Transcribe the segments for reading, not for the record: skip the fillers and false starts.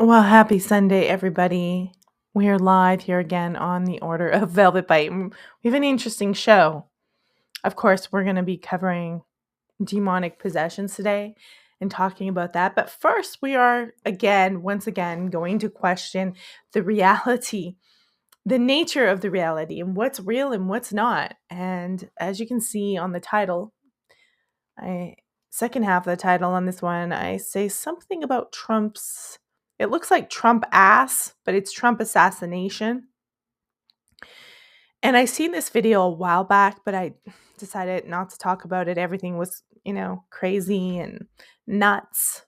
Well, happy Sunday, everybody. We are live here again on the Order of Velvet Bite. We have an interesting show. Of course, we're going to be covering demonic possessions today and talking about that. But first, we are once again, going to question the reality, the nature of the reality, and what's real and what's not. And as you can see on the title, I second half of the title on this one, I say something about Trump's. It looks like Trump ass, but it's Trump assassination. And I seen this video a while back, but I decided not to talk about it. Everything was, crazy and nuts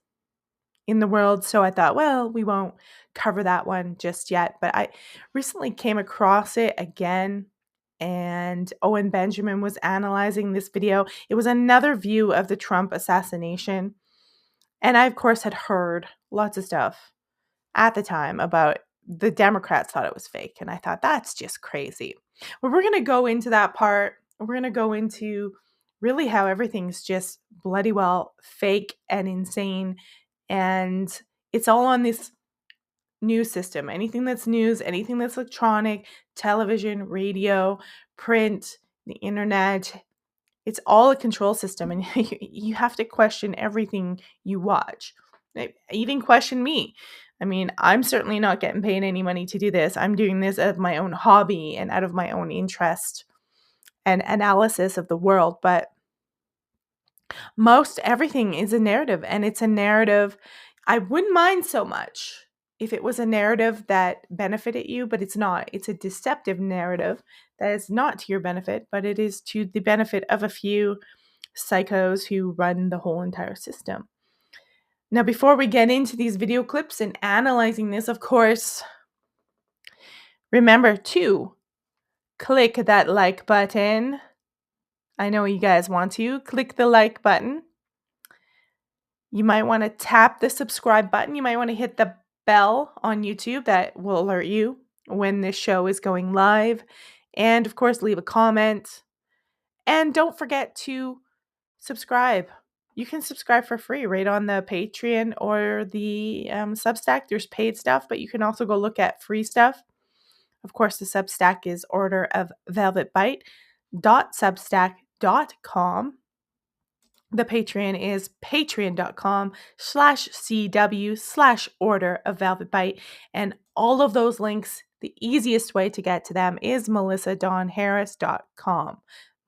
in the world. So I thought, well, we won't cover that one just yet. But I recently came across it again, and Owen Benjamin was analyzing this video. It was another view of the Trump assassination. And I, of course, had heard lots of stuff at the time about the Democrats thought it was fake. And I thought, that's just crazy. Well, we're going to go into that part. We're going to go into really how everything's just bloody well fake and insane. And it's all on this news system. Anything that's news, anything that's electronic, television, radio, print, the internet, it's all a control system. And you have to question everything you watch. Even question me. I mean, I'm certainly not getting paid any money to do this. I'm doing this out of my own hobby and out of my own interest and analysis of the world. But most everything is a narrative, and it's a narrative I wouldn't mind so much if it was a narrative that benefited you, but it's not. It's a deceptive narrative that is not to your benefit, but it is to the benefit of a few psychos who run the whole entire system. Now, before we get into these video clips and analyzing this, of course, remember to click that like button. I know you guys want to. Click the like button. You might want to tap the subscribe button. You might want to hit the bell on YouTube that will alert you when this show is going live. And of course, leave a comment. And don't forget to subscribe. You can subscribe for free right on the Patreon or the Substack. There's paid stuff, but you can also go look at free stuff. Of course, the Substack is Order of Velvet Bite .substack.com. The Patreon is patreon.com/CW/Order of Velvet Bite. And all of those links, the easiest way to get to them is melissadonharris.com.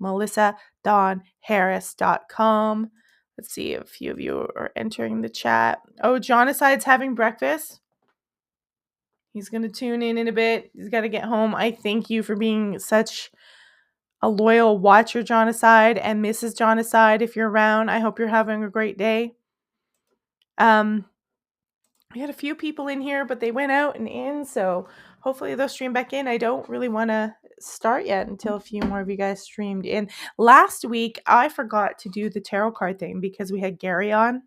melissadonharris.com. Let's see, a few of you are entering the chat. Oh, Jonicide's having breakfast. He's going to tune in a bit. He's got to get home. I thank you for being such a loyal watcher, Jonicide, and Mrs. Jonicide, if you're around. I hope you're having a great day. We had a few people in here, but they went out and in, so hopefully they'll stream back in. I don't really want to start yet until a few more of you guys streamed in. Last week, I forgot to do the tarot card thing because we had Gary on.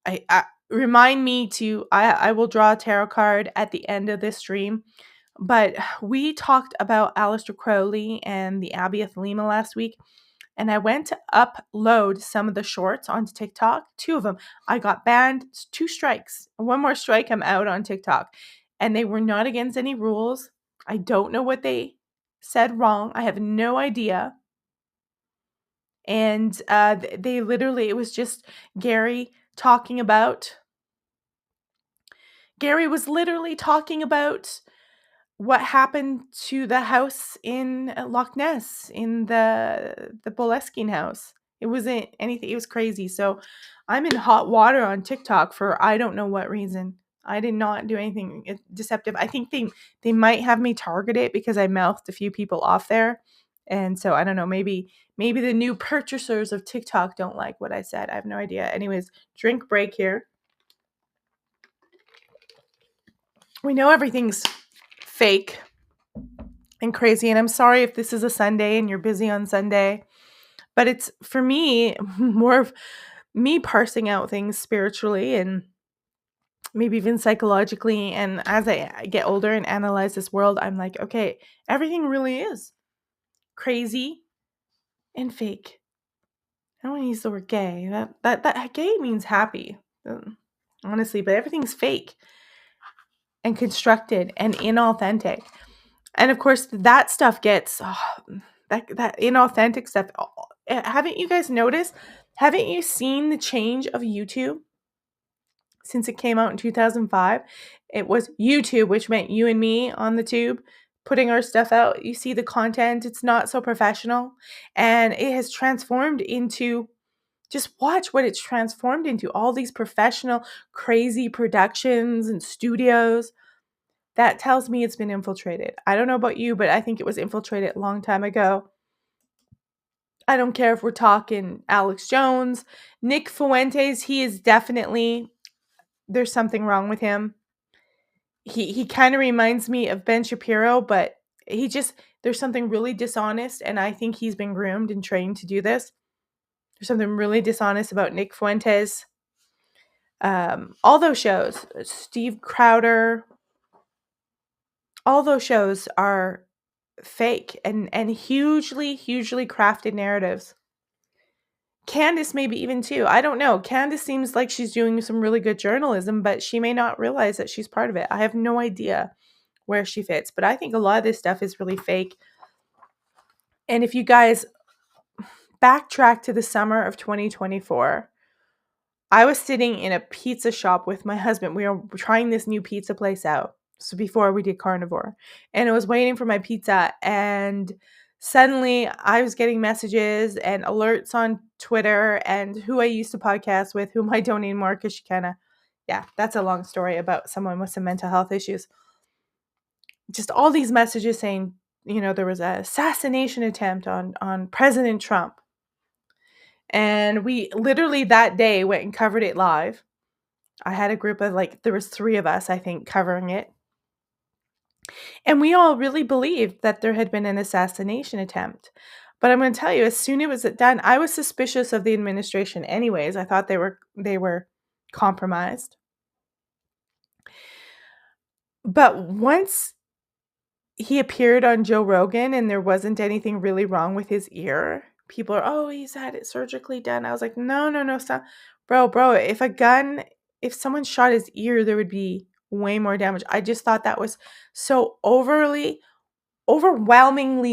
I remind me to, I will draw a tarot card at the end of this stream. But we talked about Aleister Crowley and the Abbey of Thelema last week, and I went to upload some of the shorts onto TikTok. 2 of them. I got banned. 2 strikes. 1 more strike, I'm out on TikTok. And they were not against any rules. I don't know what they said wrong. I have no idea. And they literally, it was just Gary talking about, Gary was literally talking about what happened to the house in Loch Ness, in the Boleskine house. It wasn't anything. It was crazy. So I'm in hot water on TikTok for I don't know what reason. I did not do anything deceptive. I think they might have me targeted because I mouthed a few people off there. And so I don't know, maybe the new purchasers of TikTok don't like what I said. I have no idea. Anyways, drink break here. We know everything's fake and crazy, and I'm sorry if this is a Sunday and you're busy on Sunday, but it's, for me, more of me parsing out things spiritually and maybe even psychologically. And as I get older and analyze this world, I'm like, okay, everything really is crazy and fake. I don't want to use the word gay. That gay means happy. honestly, but everything's fake and constructed and inauthentic. And of course, that stuff gets that inauthentic stuff. Haven't you guys noticed? Haven't you seen the change of YouTube since it came out in 2005? It was YouTube, which meant you and me on the tube putting our stuff out. You see the content, it's not so professional, and it has transformed into, just watch what it's transformed into, all these professional crazy productions and studios. That tells me it's been infiltrated. I don't know about you, but I think it was infiltrated a long time ago. I don't care if we're talking Alex Jones, Nick Fuentes. He is definitely, there's something wrong with him. He kind of reminds me of Ben Shapiro, but he just, there's something really dishonest, and I think he's been groomed and trained to do this. There's something really dishonest about Nick Fuentes. All those shows, Steve Crowder, all those shows are fake and hugely crafted narratives. Candace maybe even too. I don't know. Candace seems like she's doing some really good journalism, but she may not realize that she's part of it. I have no idea where she fits, but I think a lot of this stuff is really fake. And if you guys backtrack to the summer of 2024, I was sitting in a pizza shop with my husband. We were trying this new pizza place out. So before we did carnivore, and I was waiting for my pizza, and suddenly I was getting messages and alerts on Twitter, and who I used to podcast with, whom I don't anymore because she kind of, yeah, that's a long story about someone with some mental health issues. Just all these messages saying, there was an assassination attempt on President Trump. And we literally that day went and covered it live. I had a group of there was 3 of us, I think, covering it. And we all really believed that there had been an assassination attempt. But I'm going to tell you, as soon as it was done, I was suspicious of the administration anyways. I thought they were compromised. But once he appeared on Joe Rogan and there wasn't anything really wrong with his ear, people are, oh, he's had it surgically done. I was like, no, stop. Bro, if someone shot his ear, there would be way more damage. I just thought that was so overwhelmingly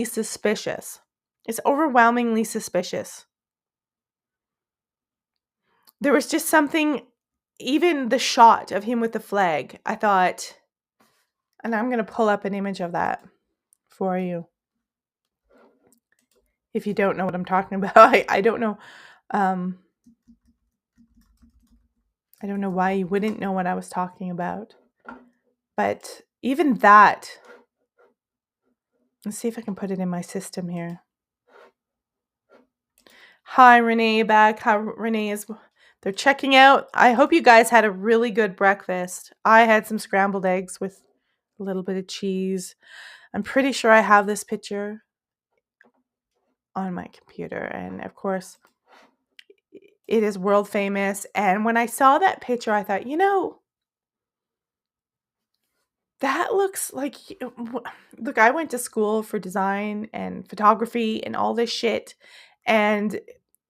suspicious. It's overwhelmingly suspicious. There was just something, even the shot of him with the flag, I thought, and I'm going to pull up an image of that for you. If you don't know what I'm talking about, I don't know. I don't know why you wouldn't know what I was talking about. But even that, let's see if I can put it in my system here. Hi, Renee, back. How Renee is, they're checking out. I hope you guys had a really good breakfast. I had some scrambled eggs with a little bit of cheese. I'm pretty sure I have this picture on my computer. And of course, it is world famous. And when I saw that picture, I thought, that looks like, look, I went to school for design and photography and all this shit. And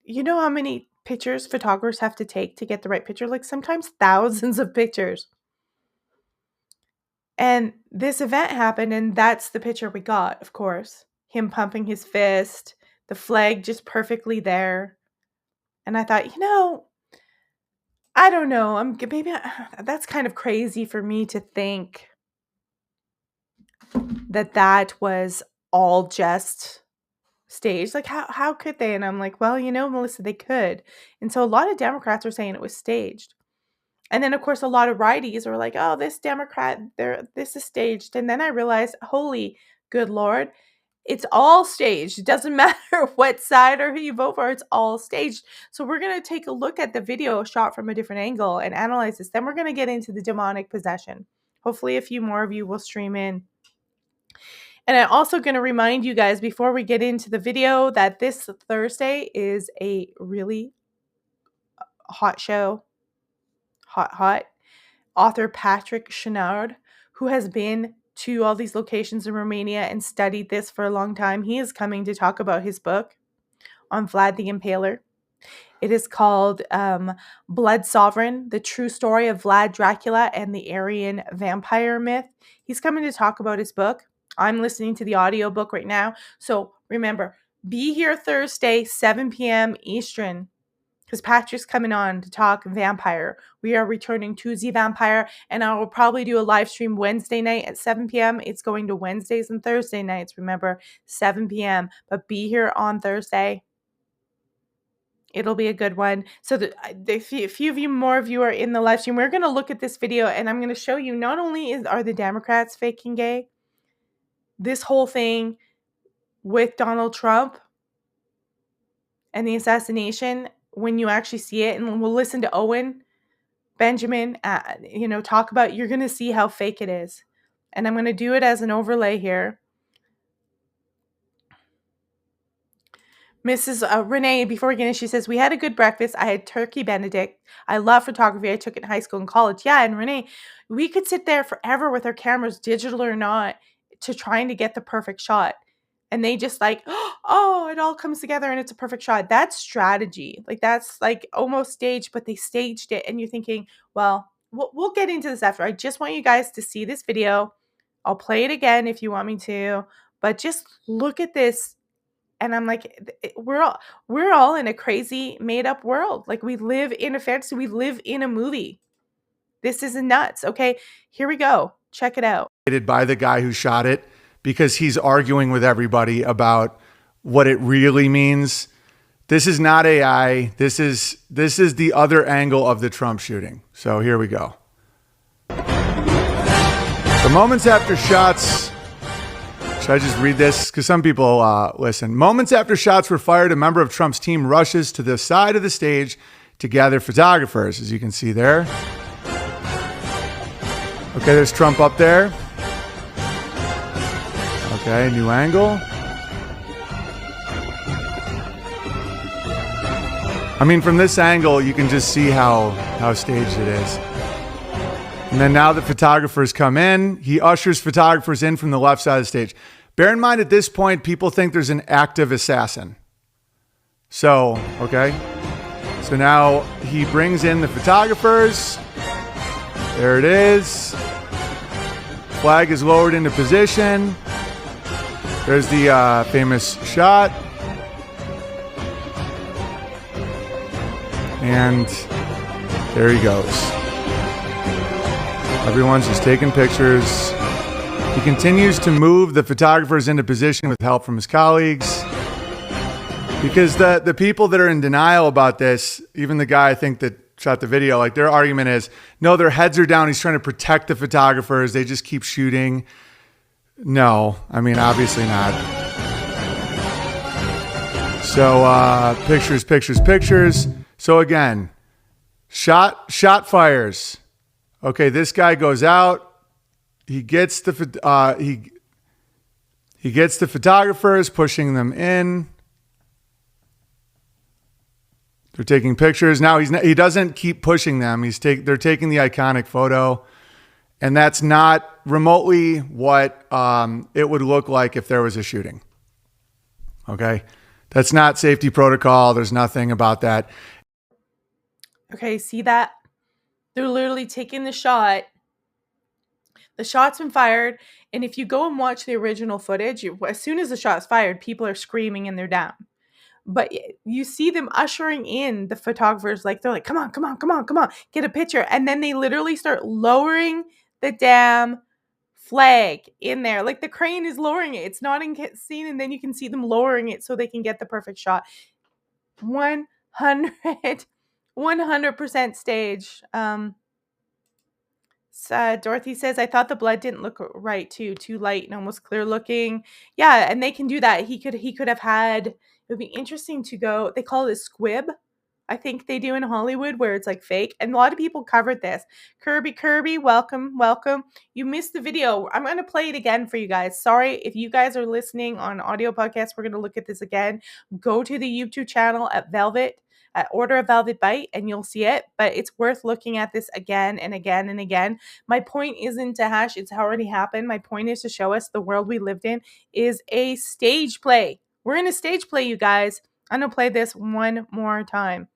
you know how many pictures photographers have to take to get the right picture? Like sometimes thousands of pictures. And this event happened, and that's the picture we got, of course. Him pumping his fist, the flag just perfectly there. And I thought, I don't know. That's kind of crazy for me to think that was all just staged. Like, how could they? And I'm like, well, Melissa, they could. And so a lot of Democrats are saying it was staged. And then, of course, a lot of righties are like, oh, this Democrat, this is staged. And then I realized, holy good Lord, it's all staged. It doesn't matter what side or who you vote for. It's all staged. So we're going to take a look at the video shot from a different angle and analyze this. Then we're going to get into the demonic possession. Hopefully a few more of you will stream in. And I'm also going to remind you guys before we get into the video that this Thursday is a really hot show. Hot. Author Patrick Chenard, who has been to all these locations in Romania and studied this for a long time. He is coming to talk about his book on Vlad the Impaler. It is called Blood Sovereign, the true story of Vlad Dracula and the Aryan vampire myth. He's coming to talk about his book. I'm listening to the audiobook right now. So remember, be here Thursday, 7 p.m. Eastern, because Patrick's coming on to talk vampire. We are returning to the vampire, and I will probably do a live stream Wednesday night at 7 p.m. It's going to Wednesdays and Thursday nights. Remember, 7 p.m. But be here on Thursday. It'll be a good one. So a few of you, more of you are in the live stream. We're going to look at this video, and I'm going to show you not only are the Democrats faking gay, this whole thing with Donald Trump and the assassination, when you actually see it, and we'll listen to Owen Benjamin, talk about, you're going to see how fake it is. And I'm going to do it as an overlay here. Mrs. Renee, before we get in, she says, we had a good breakfast. I had turkey Benedict. I love photography. I took it in high school and college. Yeah, and Renee, we could sit there forever with our cameras, digital or not, to trying to get the perfect shot. And they just like, oh, it all comes together and it's a perfect shot. That's strategy. Like, that's like almost staged, but they staged it. And you're thinking, well, we'll get into this after. I just want you guys to see this video. I'll play it again if you want me to. But just look at this. And I'm like, we're all in a crazy made up world. Like, we live in a fantasy. We live in a movie. This is nuts. Okay, here we go. Check it out. By the guy who shot it, because he's arguing with everybody about what it really means. This is not AI. This is the other angle of the Trump shooting. So here we go. The moments after shots. Should I just read this? Because some people listen. Moments after shots were fired, a member of Trump's team rushes to the side of the stage to gather photographers, as you can see there. Okay, there's Trump up there. Okay, new angle. I mean, from this angle, you can just see how staged it is. And then now the photographers come in. He ushers photographers in from the left side of the stage. Bear in mind, at this point, people think there's an active assassin. So, okay. So now he brings in the photographers. There it is. Flag is lowered into position. There's the famous shot. And there he goes. Everyone's just taking pictures. He continues to move the photographers into position with help from his colleagues. Because the people that are in denial about this, even the guy I think that shot the video, like, their argument is, no, their heads are down. He's trying to protect the photographers. They just keep shooting. No, I mean, obviously not. So pictures. So again, shot fires. Okay, this guy goes out. He gets the photographers, pushing them in. They're taking pictures. Now he doesn't keep pushing them. They're taking the iconic photo, and that's not remotely what it would look like if there was a shooting. Okay, that's not safety protocol. There's nothing about that. Okay, see that? They're literally taking the shot. The shot's been fired, and if you go and watch the original footage, as soon as the shot's fired, people are screaming and they're down. But you see them ushering in the photographers, like, they're like, come on, get a picture. And then they literally start lowering the damn flag in there. Like, the crane is lowering it. It's not in scene, and then you can see them lowering it so they can get the perfect shot. 100% stage. Dorothy says, I thought the blood didn't look right too light and almost clear looking. Yeah, and they can do that. He could have had, it would be interesting to go, they call it a squib, I think they do in Hollywood, where it's like fake, and a lot of people covered this. Kirby, welcome. You missed the video. I'm going to play it again for you guys. Sorry if you guys are listening on audio podcast. We're going to look at this again. Go to the YouTube channel at Order a Velvet Bite, and you'll see it. But it's worth looking at this again and again and again. My point isn't to hash, it's already happened. My point is to show us the world we lived in is a stage play. We're in a stage play, you guys. I'm going to play this one more time.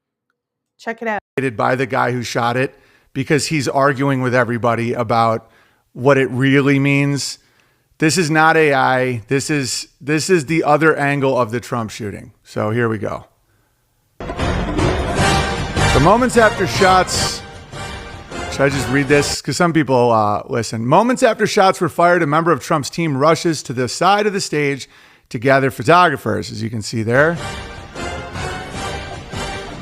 Check it out. By the guy who shot it because he's arguing with everybody about what it really means. This is not AI. This is the other angle of the Trump shooting. So here we go. So moments after shots. Should I just read this? Because some people listen. Moments after shots were fired, a member of Trump's team rushes to the side of the stage to gather photographers, as you can see there.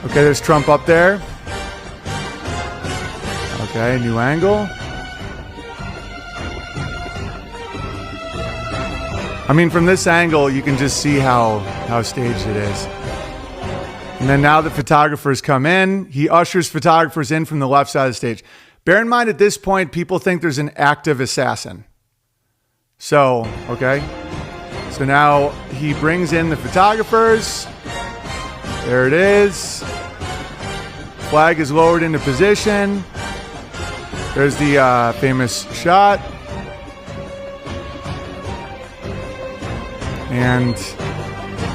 Okay, there's Trump up there. Okay, new angle. I mean, from this angle, you can just see how staged it is. And then now the photographers come in. He ushers photographers in from the left side of the stage. Bear in mind, at this point, people think there's an active assassin. So, okay. So now he brings in the photographers. There it is. Flag is lowered into position. There's the famous shot. And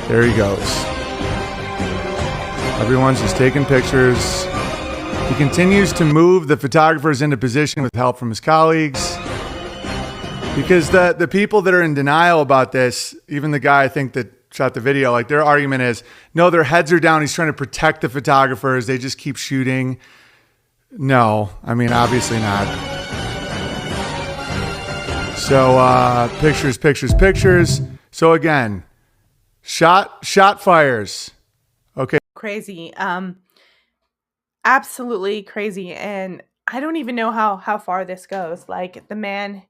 there he goes. Everyone's just taking pictures. He continues to move the photographers into position with help from his colleagues. Because the people that are in denial about this, even the guy I think that shot the video, like their argument is, no, their heads are down. He's trying to protect the photographers. They just keep shooting. No, I mean, obviously not. So pictures. So again, shot fires. Okay. Crazy. Absolutely crazy. And I don't even know how far this goes. Like the man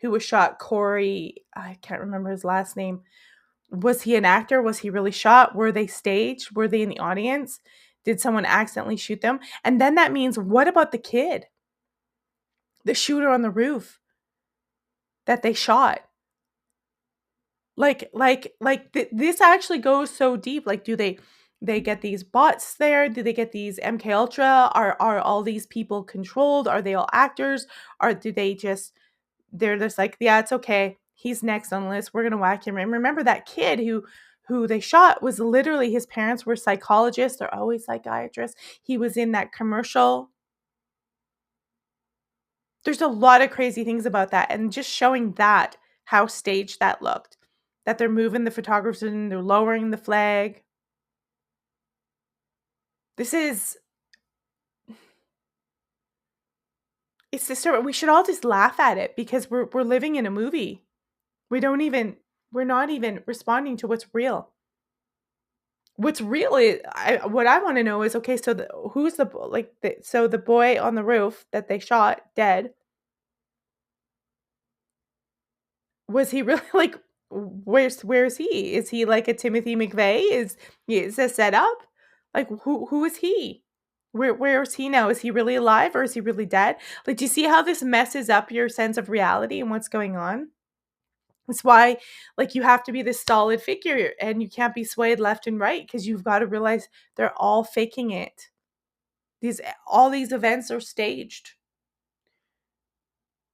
who was shot, Corey, I can't remember his last name. Was he an actor? Was he really shot? Were they staged? Were they in the audience? Did someone accidentally shoot them? And then that means, what about the kid? The shooter on the roof that they shot? This actually goes so deep. Like, do they get these bots there? Do they get these MK Ultra? Are all these people controlled? Are they all actors? Or do they just, they're just like, yeah, it's okay. He's next on the list. We're gonna whack him. And remember that kid who they shot was literally, his parents were psychologists. They're always psychiatrists. He was in that commercial. There's a lot of crazy things about that. And just showing that, how staged that looked. That they're moving the photographers and they're lowering the flag. It's disturbing. We should all just laugh at it because we're living in a movie. We're not even responding to what's real. What's real is, what I want to know is, okay, so who's the boy on the roof that they shot dead, was he really like, where's he? Is he like a Timothy McVeigh? Is a setup? Like who is he? Where is he now? Is he really alive or is he really dead? Like, do you see how this messes up your sense of reality and what's going on? That's why, like, you have to be this solid figure and you can't be swayed left and right because you've got to realize they're all faking it. All these events are staged.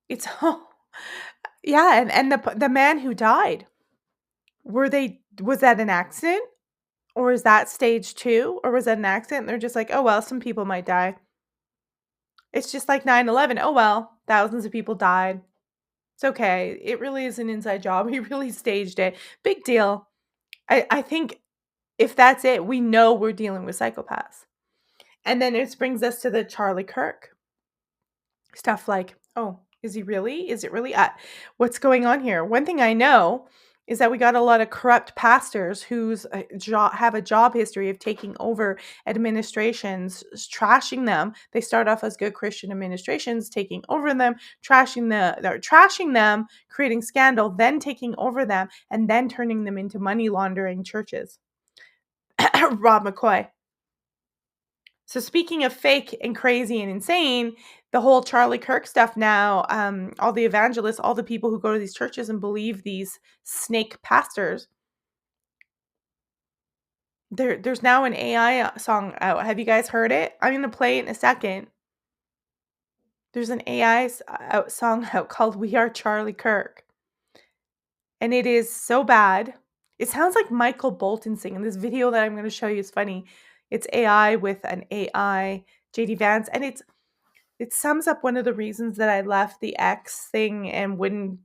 It's yeah, and the man who died, was that an accident? Or is that stage 2? Or was that an accident? And they're just like, oh well, some people might die. It's just like 9/11. Oh well, thousands of people died. It's okay. It really is an inside job. He really staged it. Big deal. I think if that's it, we know we're dealing with psychopaths. And then it brings us to the Charlie Kirk stuff, like, oh, is he really? Is it really? What's going on here? One thing I know is that we got a lot of corrupt pastors who's have a job history of taking over administrations, trashing them. They start off as good Christian administrations, taking over them, trashing them, creating scandal, then taking over them, and then turning them into money laundering churches. Rob McCoy. So speaking of fake and crazy and insane, the whole Charlie Kirk stuff now, all the evangelists, all the people who go to these churches and believe these snake pastors, there's now an AI song out. Have you guys heard it? I'm going to play it in a second. There's an AI song out called We Are Charlie Kirk. And it is so bad. It sounds like Michael Bolton singing. This video that I'm going to show you is funny. It's AI with an AI JD Vance, and it sums up one of the reasons that I left the X thing and wouldn't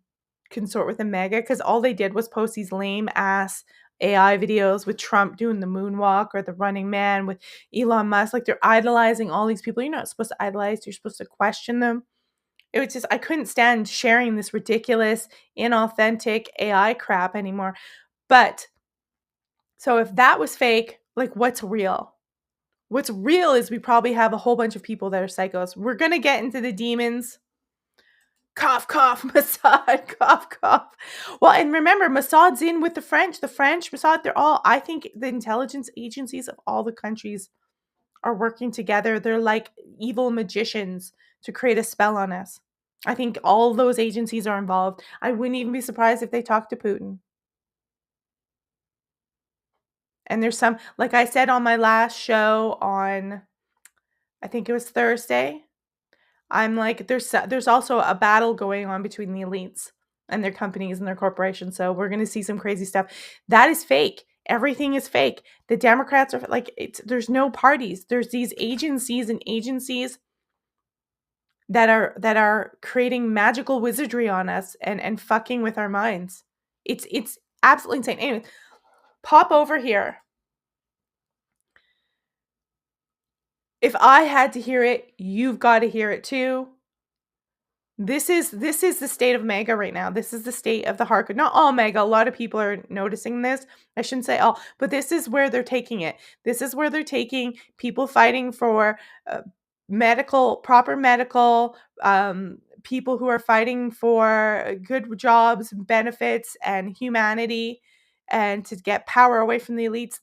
consort with the mega, because all they did was post these lame ass AI videos with Trump doing the moonwalk or the Running Man with Elon Musk. Like, they're idolizing all these people. You're not supposed to idolize, you're supposed to question them. It was just, I couldn't stand sharing this ridiculous, inauthentic AI crap anymore. But so if that was fake, like, what's real? What's real is we probably have a whole bunch of people that are psychos. We're going to get into the demons. Cough, cough, Mossad, cough, cough. Well, and remember, Mossad's in with the French. The French, Mossad, they're all, I think the intelligence agencies of all the countries are working together. They're like evil magicians to create a spell on us. I think all those agencies are involved. I wouldn't even be surprised if they talk to Putin. And there's some, like I said on my last show on, I think it was Thursday, I'm like, there's also a battle going on between the elites and their companies and their corporations. So we're going to see some crazy stuff. That is fake. Everything is fake. The Democrats are like, there's no parties. There's these agencies and agencies that are creating magical wizardry on us and fucking with our minds. It's absolutely insane. Anyway, pop over here. If I had to hear it, you've got to hear it too. This is the state of MAGA right now. This is the state of the hardcore. Not all MAGA. A lot of people are noticing this. I shouldn't say all, but this is where they're taking it. This is where they're taking people fighting for proper medical, people who are fighting for good jobs, benefits, and humanity, and to get power away from the elites.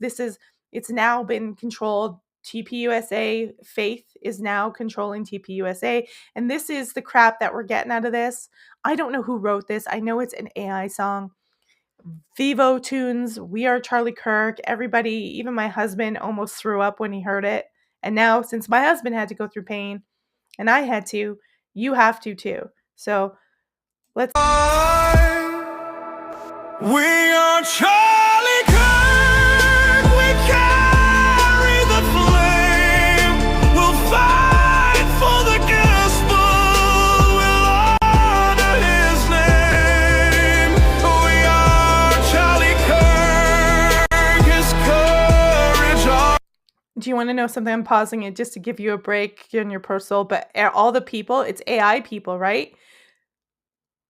It's now been controlled. TPUSA, Faith is now controlling TPUSA. And this is the crap that we're getting out of this. I don't know who wrote this. I know it's an AI song. Vivo Tunes, We Are Charlie Kirk. Everybody, even my husband, almost threw up when he heard it. And now, since my husband had to go through pain and I had to, you have to too. So let's. We are Charlie Kirk. We carry the flame. We'll fight for the gospel. We'll honor his name. We are Charlie Kirk. His courage. Do you want to know something? I'm pausing it just to give you a break in your personal, but all the people, it's AI people, right?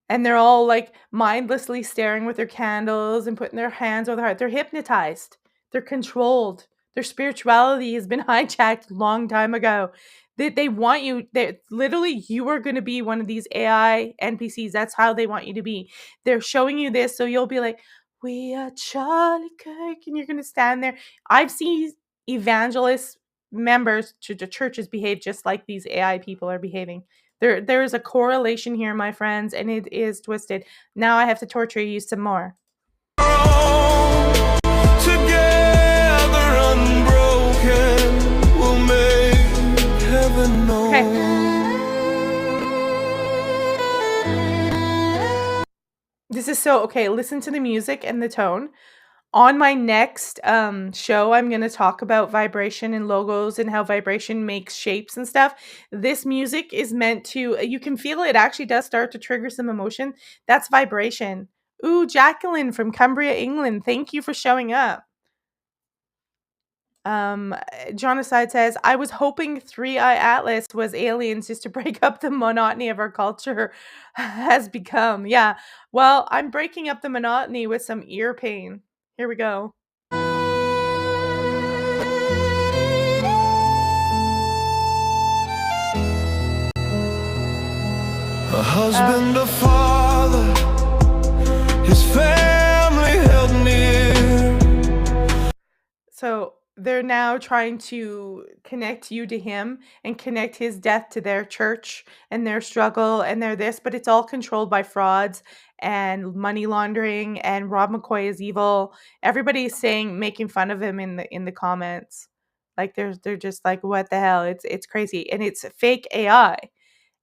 And they're all like mindlessly staring with their candles and putting their hands over their heart. They're hypnotized. They're controlled. Their spirituality has been hijacked a long time ago. They want you. Literally, you are going to be one of these AI NPCs. That's how they want you to be. They're showing you this, so you'll be like, "We are Charlie Kirk," and you're going to stand there. I've seen evangelist members to the churches behave just like these AI people are behaving. There is a correlation here, my friends, and it is twisted. Now I have to torture you some more. Together unbroken, we'll make heaven known. Okay. This is so okay. Listen to the music and the tone. On my next show, I'm going to talk about vibration and logos and how vibration makes shapes and stuff. This music is meant to, you can feel it actually does start to trigger some emotion. That's vibration. Ooh, Jacqueline from Cumbria, England. Thank you for showing up. Jonaside says, I was hoping Three Eye Atlas was aliens just to break up the monotony of our culture has become. Yeah. Well, I'm breaking up the monotony with some ear pain. Here we go. A husband, a father, his family held near. So they're now trying to connect you to him and connect his death to their church and their struggle and their this, but it's all controlled by frauds and money laundering, and Rob McCoy is evil. Everybody's saying, making fun of him in the comments. Like they're just like, what the hell? It's crazy. And it's fake AI.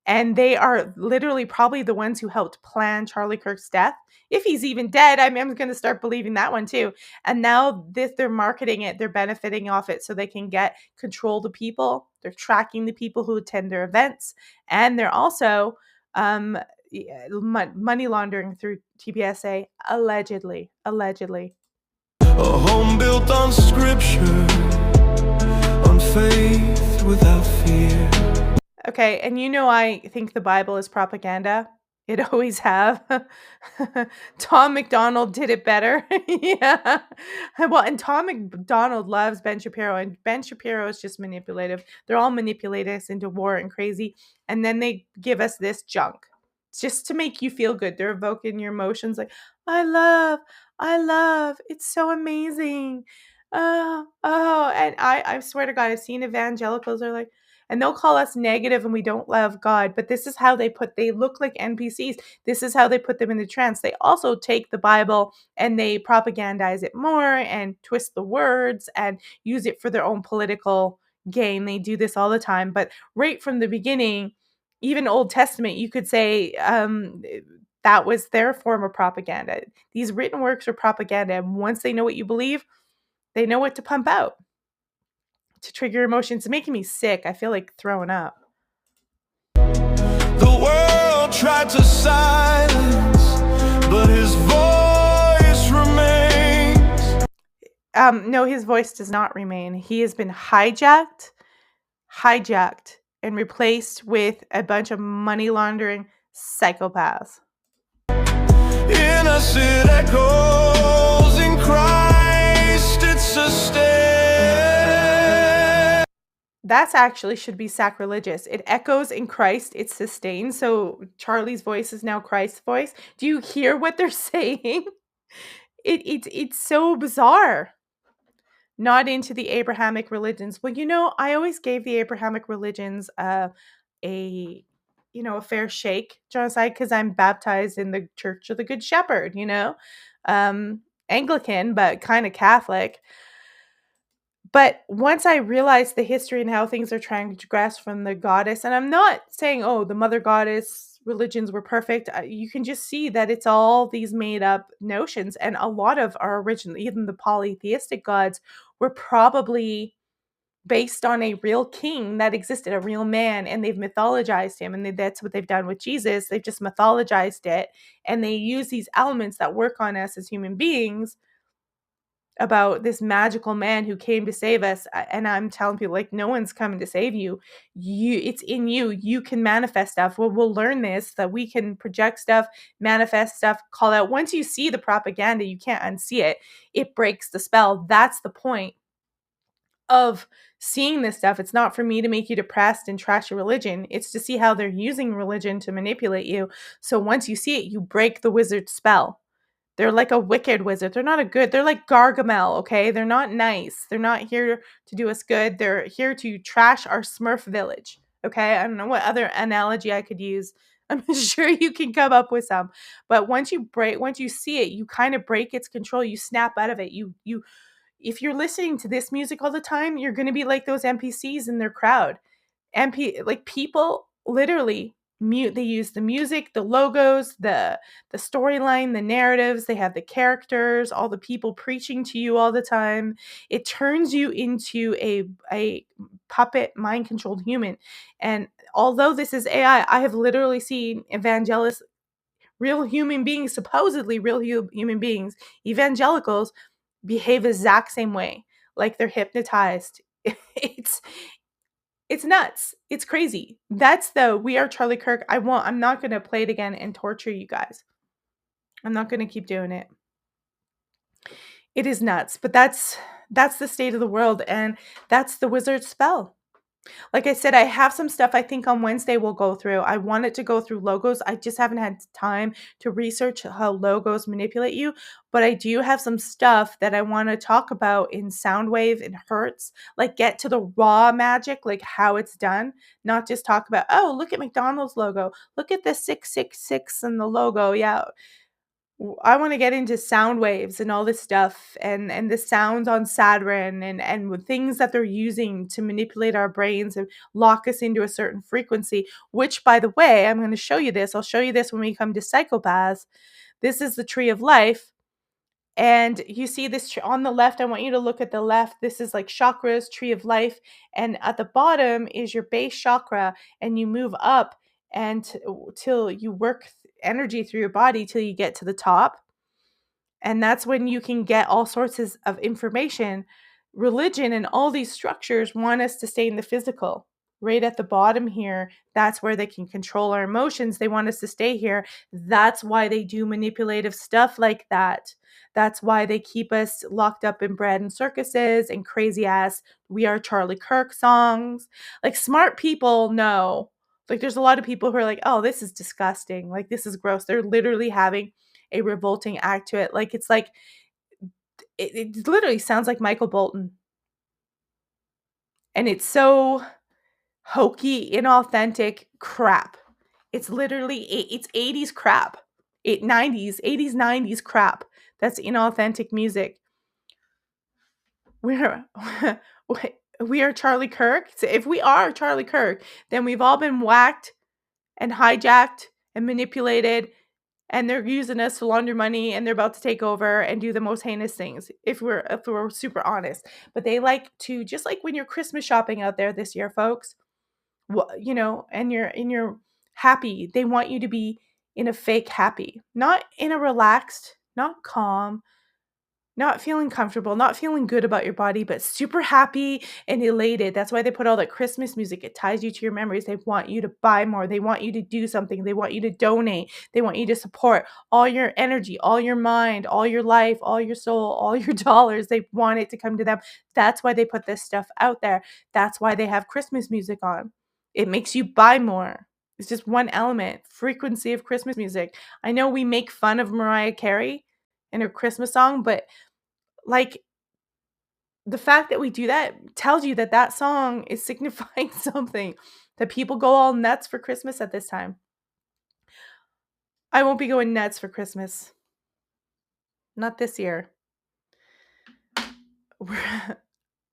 And they are literally probably the ones who helped plan Charlie Kirk's death. If he's even dead, I'm going to start believing that one too. And now they're marketing it, they're benefiting off it so they can get control the people. They're tracking the people who attend their events, and they're also money laundering through TBSA, allegedly. A home built on scripture, on faith without fear. Okay, and I think the Bible is propaganda. It always have. Tom McDonald did it better. Yeah. Well, and Tom McDonald loves Ben Shapiro, and Ben Shapiro is just manipulative. They're all manipulating us into war and crazy, and then they give us this junk just to make you feel good. They're evoking your emotions like, I love, it's so amazing. Oh, and I swear to God, I've seen evangelicals are like, and they'll call us negative and we don't love God, but this is how they look like NPCs. This is how they put them in the trance. They also take the Bible and they propagandize it more and twist the words and use it for their own political gain. They do this all the time, but right from the beginning, even Old Testament, you could say that was their form of propaganda. These written works are propaganda, and once they know what you believe, they know what to pump out to trigger emotions. It's making me sick. I feel like throwing up. The world tried to silence, but his voice remains. No, his voice does not remain. He has been hijacked, and replaced with a bunch of money laundering psychopaths. Innocent echoes in Christ, it sustains. That's actually should be sacrilegious. It echoes in Christ, it's sustained. So Charlie's voice is now Christ's voice. Do you hear what they're saying? It's so bizarre. Not into the Abrahamic religions. Well, I always gave the Abrahamic religions a fair shake, genocide, because I'm baptized in the Church of the Good Shepherd, Anglican, but kind of Catholic. But once I realized the history and how things are transgressed from the goddess, and I'm not saying, oh, the mother goddess religions were perfect. You can just see that it's all these made up notions. And a lot of our original, even the polytheistic gods, were probably based on a real king that existed, a real man, and they've mythologized him. And that's what they've done with Jesus. They've just mythologized it. And they use these elements that work on us as human beings about this magical man who came to save us. And I'm telling people, like, no one's coming to save you. It's in you. You can manifest stuff. We'll learn this, that we can project stuff, manifest stuff, call out. Once you see the propaganda, you can't unsee it. It breaks the spell. That's the point of seeing this stuff. It's not for me to make you depressed and trash your religion. It's to see how they're using religion to manipulate you. So once you see it, you break the wizard's spell. They're like a wicked wizard. They're not they're like Gargamel, okay? They're not nice. They're not here to do us good. They're here to trash our Smurf village, okay? I don't know what other analogy I could use. I'm sure you can come up with some. But once you see it, you kind of break its control. You snap out of it. If you're listening to this music all the time, you're going to be like those NPCs in their crowd. People literally mute. They use the music, the logos, the storyline, the narratives. They have the characters, all the people preaching to you all the time. It turns you into a puppet, mind controlled human. And although this is AI, I have literally seen evangelists, real human beings, supposedly real human beings, evangelicals, behave the exact same way, like they're hypnotized. it's it's nuts. It's crazy. That's the We Are Charlie Kirk. I'm not going to play it again and torture you guys. I'm not going to keep doing it. It is nuts, but that's the state of the world, and that's the wizard spell. Like I said, I have some stuff I think on Wednesday we'll go through. I wanted to go through logos. I just haven't had time to research how logos manipulate you. But I do have some stuff that I want to talk about in Soundwave and Hertz. Like, get to the raw magic, like how it's done. Not just talk about, oh, look at McDonald's logo. Look at the 666 and the logo. Yeah. I want to get into sound waves and all this stuff, and the sounds on Saturn, and with things that they're using to manipulate our brains and lock us into a certain frequency, which, by the way, I'm going to show you this. I'll show you this when we come to psychopaths. This is the tree of life. And you see this on the left. I want you to look at the left. This is like chakras, tree of life. And at the bottom is your base chakra. And you move up and till you work energy through your body till you get to the top. And that's when you can get all sorts of information. Religion and all these structures want us to stay in the physical. Right at the bottom here, that's where they can control our emotions. They want us to stay here. That's why they do manipulative stuff like that. That's why they keep us locked up in bread and circuses and crazy ass We Are Charlie Kirk songs. Like, smart people know. Like, there's a lot of people who are like, oh, this is disgusting. Like, this is gross. They're literally having a revolting act to it. Like, it's like, it literally sounds like Michael Bolton. And it's so hokey, inauthentic crap. It's literally, it's 80s crap. 90s, 80s, 90s crap. That's inauthentic music. We're we are Charlie Kirk. So if we are Charlie Kirk, then we've all been whacked and hijacked and manipulated, and they're using us to launder money, and they're about to take over and do the most heinous things, if we're super honest. But they like to, just like when you're Christmas shopping out there this year, folks, and you're happy, they want you to be in a fake happy, not in a relaxed, not calm, not feeling comfortable, not feeling good about your body, but super happy and elated. That's why they put all that Christmas music. It ties you to your memories. They want you to buy more. They want you to do something. They want you to donate. They want you to support all your energy, all your mind, all your life, all your soul, all your dollars. They want it to come to them. That's why they put this stuff out there. That's why they have Christmas music on. It makes you buy more. It's just one element, frequency of Christmas music. I know we make fun of Mariah Carey and her Christmas song, but like, the fact that we do that tells you that that song is signifying something, that people go all nuts for Christmas at this time. I won't be going nuts for Christmas. Not this year.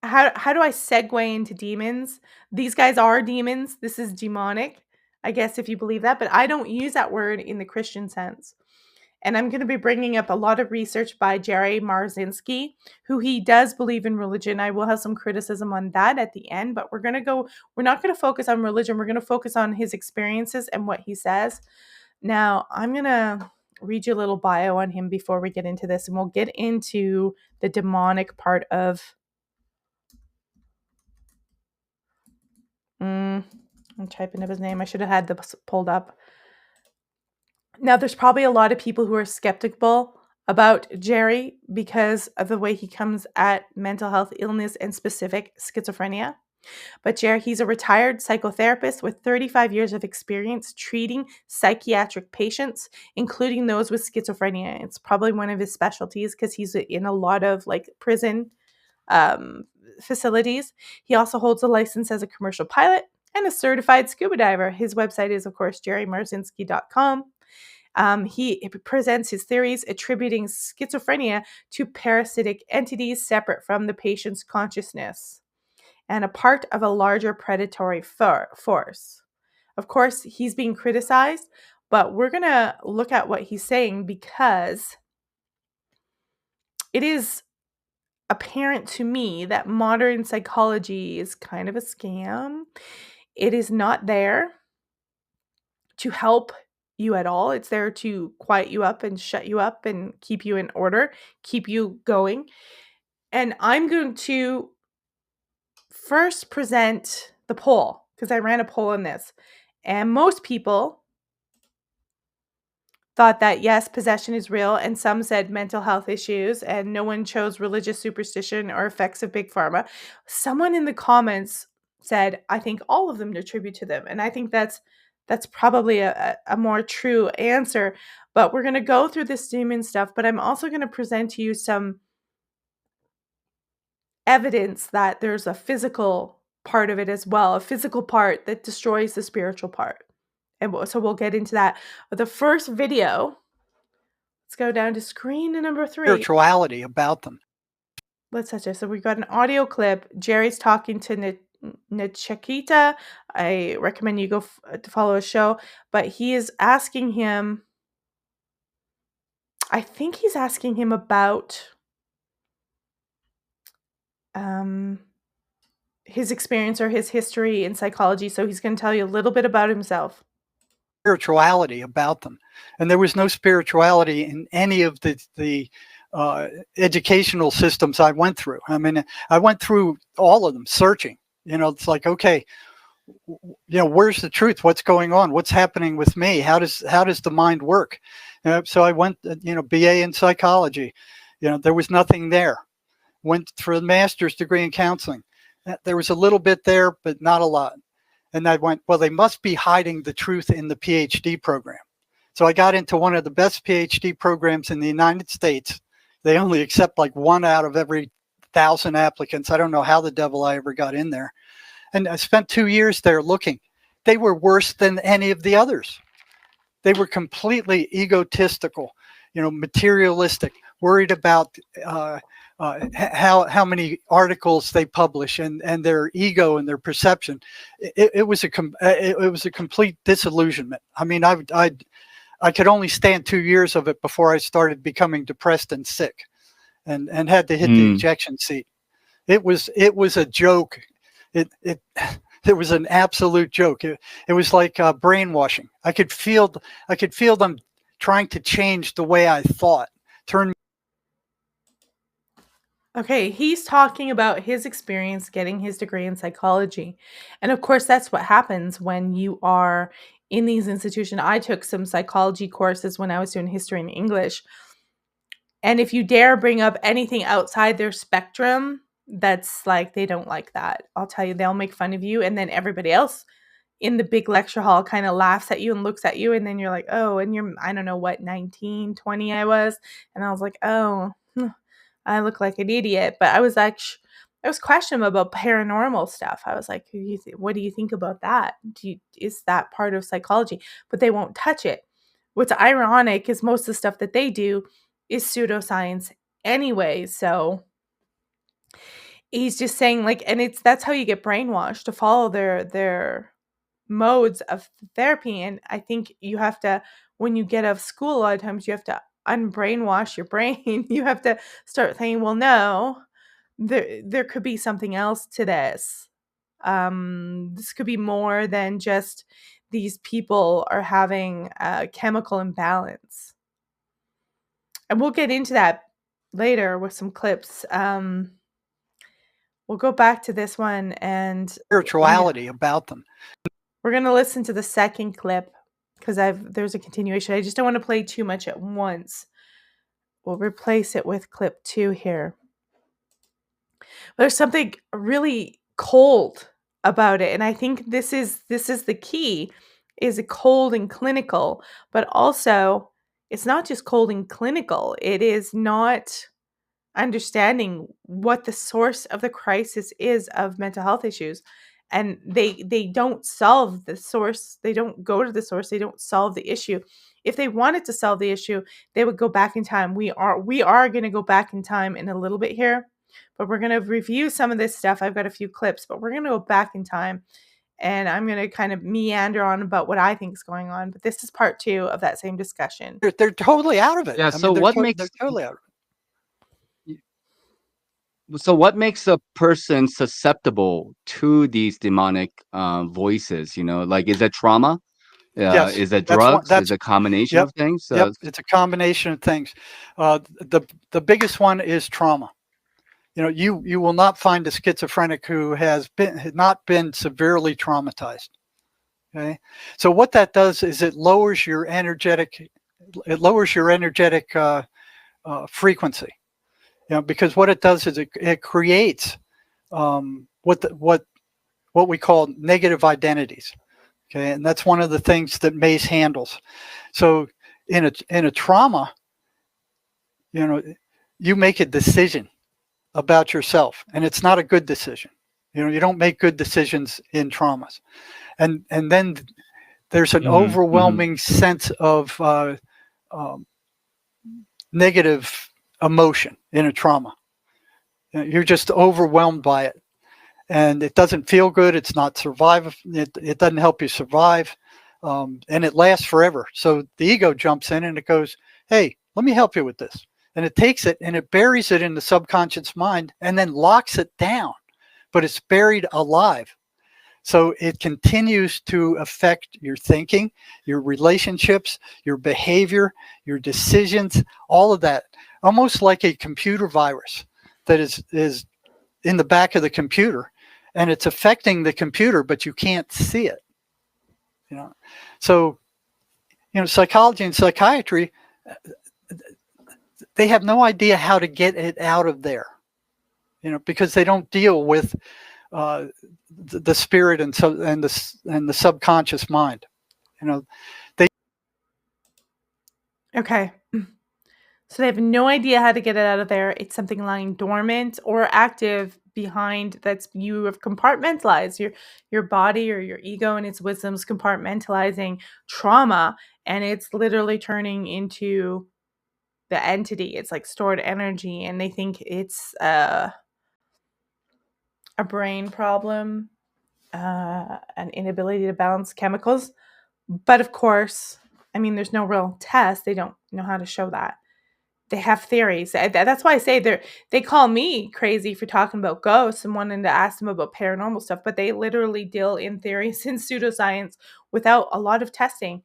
How do I segue into demons? These guys are demons. This is demonic, I guess, if you believe that, but I don't use that word in the Christian sense. And I'm going to be bringing up a lot of research by Jerry Marzinski, who he does believe in religion. I will have some criticism on that at the end, but we're not going to focus on religion. We're going to focus on his experiences and what he says. Now, I'm going to read you a little bio on him before we get into this, and we'll get into the demonic part of. I'm typing up his name. I should have had this pulled up. Now, there's probably a lot of people who are skeptical about Jerry because of the way he comes at mental health illness and specific schizophrenia. But Jerry, he's a retired psychotherapist with 35 years of experience treating psychiatric patients, including those with schizophrenia. It's probably one of his specialties because he's in a lot of like prison facilities. He also holds a license as a commercial pilot and a certified scuba diver. His website is, of course, jerrymarzinski.com. He presents his theories attributing schizophrenia to parasitic entities separate from the patient's consciousness and a part of a larger predatory force. Of course, he's being criticized, but we're going to look at what he's saying because it is apparent to me that modern psychology is kind of a scam. It is not there to help you at all. It's there to quiet you up and shut you up and keep you in order, keep you going. And I'm going to first present the poll because I ran a poll on this. And most people thought that, yes, possession is real, and some said mental health issues, and no one chose religious superstition or effects of big pharma. Someone in the comments said, I think all of them attribute to them. And I think that's probably a more true answer. But we're going to go through this demon stuff, but I'm also going to present to you some evidence that there's a physical part of it as well, a physical part that destroys the spiritual part. And so we'll get into that. But the first video, Let's go down to screen number 3. Spirituality about them. Let's touch it. So we've got an audio clip. Jerry's talking to Nachikita. I recommend you go to follow his show. But he is asking him, I think he's asking him about his experience or his history in psychology. So he's going to tell you a little bit about himself. Spirituality about them. And there was no spirituality in any of the educational systems I went through. I mean, I went through all of them searching. It's like, okay, where's the truth? What's going on? What's happening with me? How does the mind work? So I went, BA in psychology. There was nothing there. Went for a master's degree in counseling. There was a little bit there, but not a lot. And I went, well, they must be hiding the truth in the PhD program. So I got into one of the best PhD programs in the United States. They only accept like 1 out of every 1,000 applicants. I don't know how the devil I ever got in there. And I spent 2 years there looking. They were worse than any of the others. They were completely egotistical, materialistic, worried about how many articles they publish and their ego and their perception. It was a complete disillusionment. I mean, I could only stand 2 years of it before I started becoming depressed and sick, and had to hit the ejection seat. It was a joke. It was an absolute joke. It was like brainwashing. I could feel them trying to change the way I thought. Okay, he's talking about his experience getting his degree in psychology. And of course, that's what happens when you are in these institutions. I took some psychology courses when I was doing history and English. And if you dare bring up anything outside their spectrum, that's like, they don't like that. I'll tell you, they'll make fun of you. And then everybody else in the big lecture hall kind of laughs at you and looks at you. And then you're like, oh, and you're, I don't know what, 19, 20 I was. And I was like, oh, I look like an idiot. But I was questioning about paranormal stuff. I was like, what do you think about that? Is that part of psychology? But they won't touch it. What's ironic is most of the stuff that they do is pseudoscience anyway. So he's just saying, like, and that's how you get brainwashed, to follow their modes of therapy. And I think you have to, when you get out of school, a lot of times you have to unbrainwash your brain. You have to start saying, well, no, there could be something else to this. This could be more than just these people are having a chemical imbalance. And we'll get into that later with some clips. We'll go back to this one and spirituality about them. We're going to listen to the second clip because there's a continuation. I just don't want to play too much at once. We'll replace it with clip 2 here. There's something really cold about it, and I think this is the key, is it cold and clinical, but also it's not just cold and clinical. It is not understanding what the source of the crisis is of mental health issues. And they don't solve the source. They don't go to the source. They don't solve the issue. If they wanted to solve the issue, they would go back in time. We are going to go back in time in a little bit here, but we're going to review some of this stuff. I've got a few clips, but we're going to go back in time, and I'm going to kind of meander on about what I think is going on. But this is part 2 of that same discussion. They're totally out of it. Yeah. So they're totally out of it. So what makes a person susceptible to these demonic voices? Like, is it trauma? Yes, is it drugs? Is it a combination of things? Yep, it's a combination of things. The biggest one is trauma. You will not find a schizophrenic who has not been severely traumatized. Okay, so what that does is it lowers your energetic frequency. Because what it does is it creates what we call negative identities. Okay, and that's one of the things that Mace handles. So in a trauma, you make a decision about yourself, and it's not a good decision. You don't make good decisions in traumas, and then there's an overwhelming sense of negative emotion in a trauma. You're just overwhelmed by it, and it doesn't feel good. It's not survive. It doesn't help you survive, and it lasts forever. So the ego jumps in and it goes, "Hey, let me help you with this," and it takes it and it buries it in the subconscious mind and then locks it down, but it's buried alive. So it continues to affect your thinking, your relationships, your behavior, your decisions, all of that, almost like a computer virus that is in the back of the computer, and it's affecting the computer, but you can't see it. You know, so psychology and psychiatry, they have no idea how to get it out of there. Because they don't deal with the spirit and the subconscious mind. They Okay. So they have no idea how to get it out of there. It's something lying dormant or active behind that's you have compartmentalized your body or your ego and its wisdom's compartmentalizing trauma, and it's literally turning into the entity. It's like stored energy, and they think it's a brain problem, an inability to balance chemicals. But of course, I mean, there's no real test. They don't know how to show that. They have theories. That's why I say they call me crazy for talking about ghosts and wanting to ask them about paranormal stuff, but they literally deal in theories and pseudoscience without a lot of testing.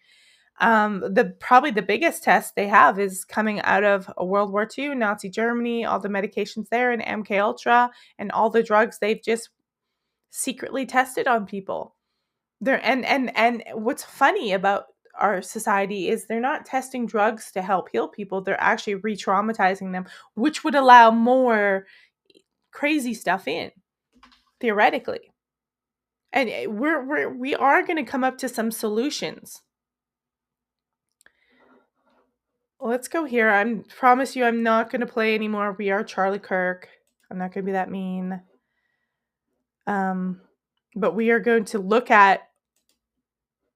Probably the biggest test they have is coming out of World War II, Nazi Germany, all the medications there, and MK Ultra, and all the drugs they've just secretly tested on people. And what's funny about our society is they're not testing drugs to help heal people. They're actually re-traumatizing them, which would allow more crazy stuff in, theoretically. And we are going to come up to some solutions. Let's go here. I promise you I'm not going to play anymore. We Are Charlie Kirk. I'm not going to be that mean. But we are going to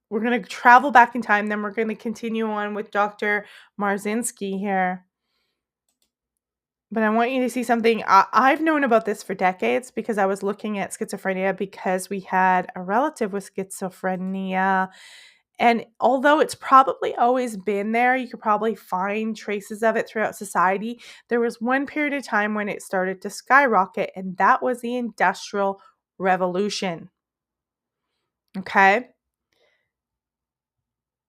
we're going to travel back in time. Then we're going to continue on with Dr. Marzinski here. But I want you to see something. I've known about this for decades because I was looking at schizophrenia because we had a relative with schizophrenia. And although it's probably always been there, you could probably find traces of it throughout society. There was one period of time when it started to skyrocket, and that was the Industrial Revolution. Okay?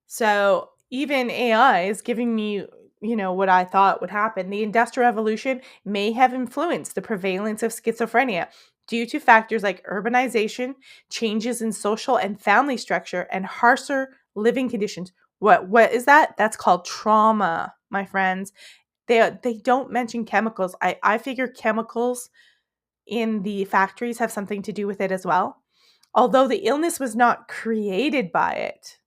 So even AI is giving me, what I thought would happen. The Industrial Revolution may have influenced the prevalence of schizophrenia due to factors like urbanization, changes in social and family structure, and harsher living conditions. What is that? That's called trauma, my friends. They don't mention chemicals. I figure chemicals in the factories have something to do with it as well. Although the illness was not created by it.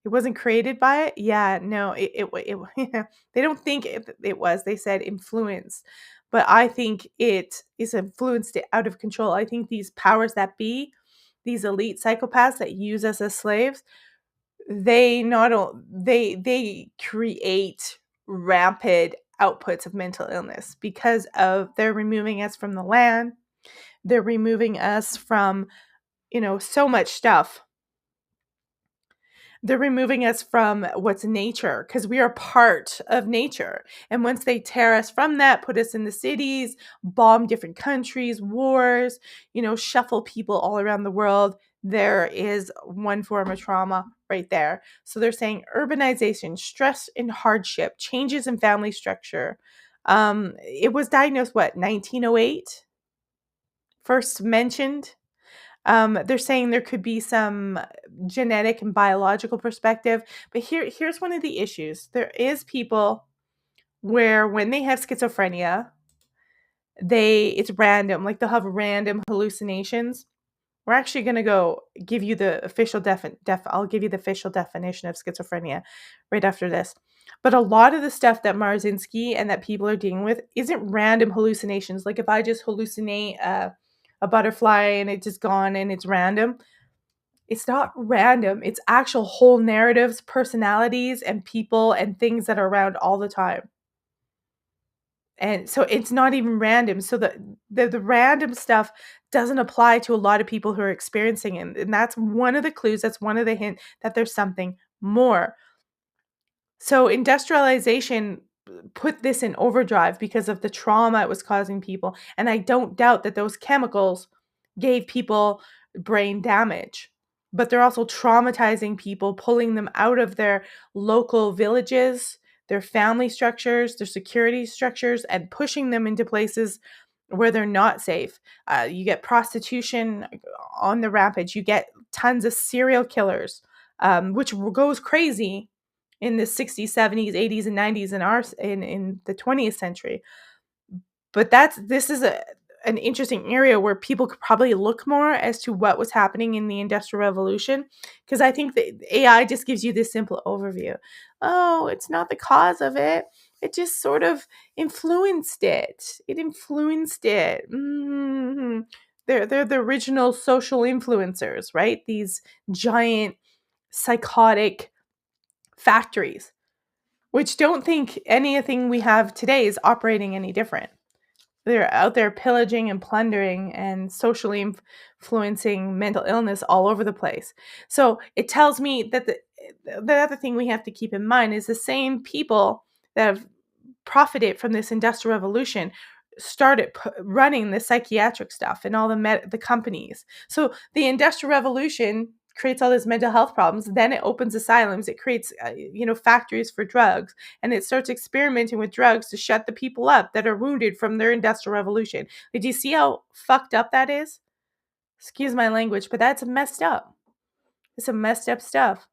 It wasn't created by it? Yeah, no, they don't think it was. They said influence. But I think it is influenced out of control. I think these powers that be, these elite psychopaths that use us as slaves, they create rampant outputs of mental illness because of they're removing us from the land. They're removing us from, so much stuff. They're removing us from what's nature because we are part of nature. And once they tear us from that, put us in the cities, bomb different countries, wars, shuffle people all around the world, there is one form of trauma right there. So they're saying urbanization, stress and hardship, changes in family structure. It was diagnosed, 1908? First mentioned. They're saying there could be some genetic and biological perspective, but here's one of the issues. There is people where when they have schizophrenia, it's random, like they'll have random hallucinations. We're actually going to go give you the official I'll give you the official definition of schizophrenia right after this. But a lot of the stuff that Marzinski and that people are dealing with isn't random hallucinations. Like if I just hallucinate a butterfly and it's just gone and it's random. It's not random. It's actual whole narratives, personalities, and people and things that are around all the time. And so it's not even random. So the random stuff doesn't apply to a lot of people who are experiencing it. And that's one of the clues, that's one of the hint that there's something more. So industrialization put this in overdrive because of the trauma it was causing people. And I don't doubt that those chemicals gave people brain damage, but they're also traumatizing people, pulling them out of their local villages, their family structures, their security structures, and pushing them into places where they're not safe. You get prostitution on the rampage. You get tons of serial killers, which goes crazy in the 60s, 70s, 80s, and 90s in the 20th century. But this is an interesting area where people could probably look more as to what was happening in the Industrial Revolution, because I think that AI just gives you this simple overview. Oh, it's not the cause of it. It just sort of influenced it. It influenced it. They're the original social influencers, right? These giant psychotic factories, which don't think anything we have today is operating any different. They're out there pillaging and plundering and socially influencing mental illness all over the place. So it tells me that the other thing we have to keep in mind is the same people that have profited from this industrial revolution started running the psychiatric stuff and all the companies. So the industrial revolution creates all these mental health problems. Then it opens asylums. It creates, factories for drugs, and it starts experimenting with drugs to shut the people up that are wounded from their industrial revolution. Did you see how fucked up that is? Excuse my language, but that's messed up. It's some messed up stuff.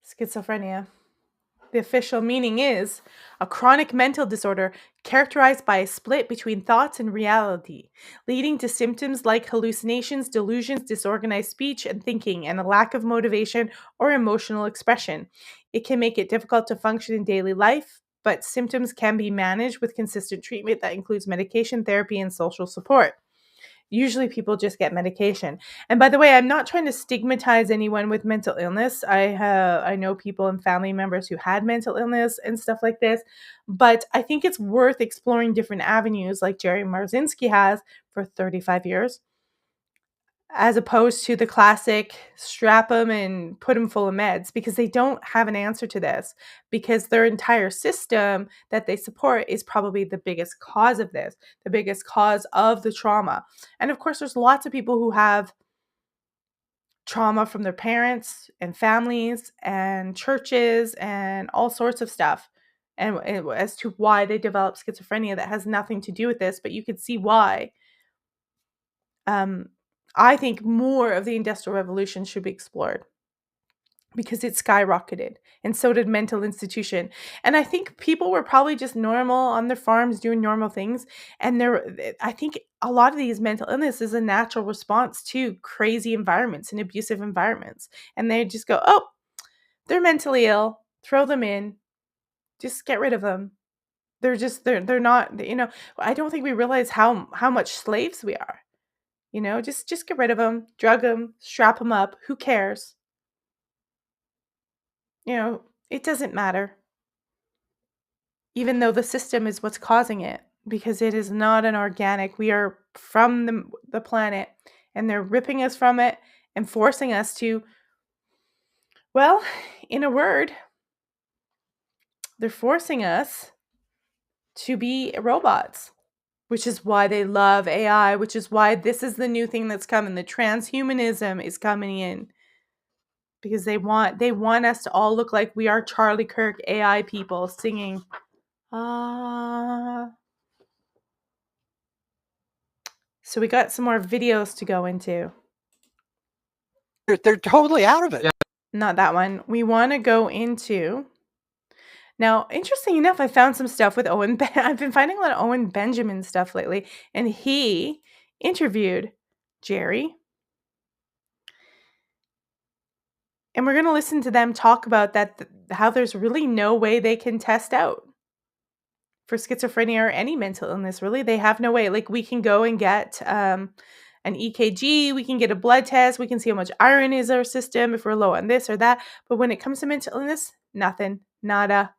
Schizophrenia. The official meaning is a chronic mental disorder characterized by a split between thoughts and reality, leading to symptoms like hallucinations, delusions, disorganized speech and thinking, and a lack of motivation or emotional expression. It can make it difficult to function in daily life, but symptoms can be managed with consistent treatment that includes medication, therapy, and social support. Usually people just get medication. And by the way, I'm not trying to stigmatize anyone with mental illness. I know people and family members who had mental illness and stuff like this, but I think it's worth exploring different avenues like Jerry Marzinski has for 35 years, as opposed to the classic strap them and put them full of meds, because they don't have an answer to this, because their entire system that they support is probably the biggest cause of this, the biggest cause of the trauma. And of course, there's lots of people who have trauma from their parents and families and churches and all sorts of stuff. And as to why they develop schizophrenia, that has nothing to do with this, but you could see why. I think more of the Industrial Revolution should be explored because it skyrocketed, and so did mental institution. And I think people were probably just normal on their farms doing normal things. And I think a lot of these mental illness is a natural response to crazy environments and abusive environments. And they just go, oh, they're mentally ill, throw them in, just get rid of them. They're not, I don't think we realize how much slaves we are. Just get rid of them, drug them, strap them up. Who cares? It doesn't matter. Even though the system is what's causing it, because it is not an organic. We are from the planet, and they're ripping us from it and forcing us to, well, in a word, they're forcing us to be robots, which is why they love AI, which is why this is the new thing that's coming. The transhumanism is coming in. Because they want us to all look like we are Charlie Kirk AI people singing. So we got some more videos to go into. They're totally out of it. Yeah. Not that one. We want to go into. Now, interesting enough, I found some stuff with Owen. I've been finding a lot of Owen Benjamin stuff lately, and he interviewed Jerry. And we're going to listen to them talk about that, how there's really no way they can test out for schizophrenia or any mental illness, really. They have no way. Like, we can go and get an EKG, we can get a blood test, we can see how much iron is in our system, if we're low on this or that. But when it comes to mental illness, nothing, nada.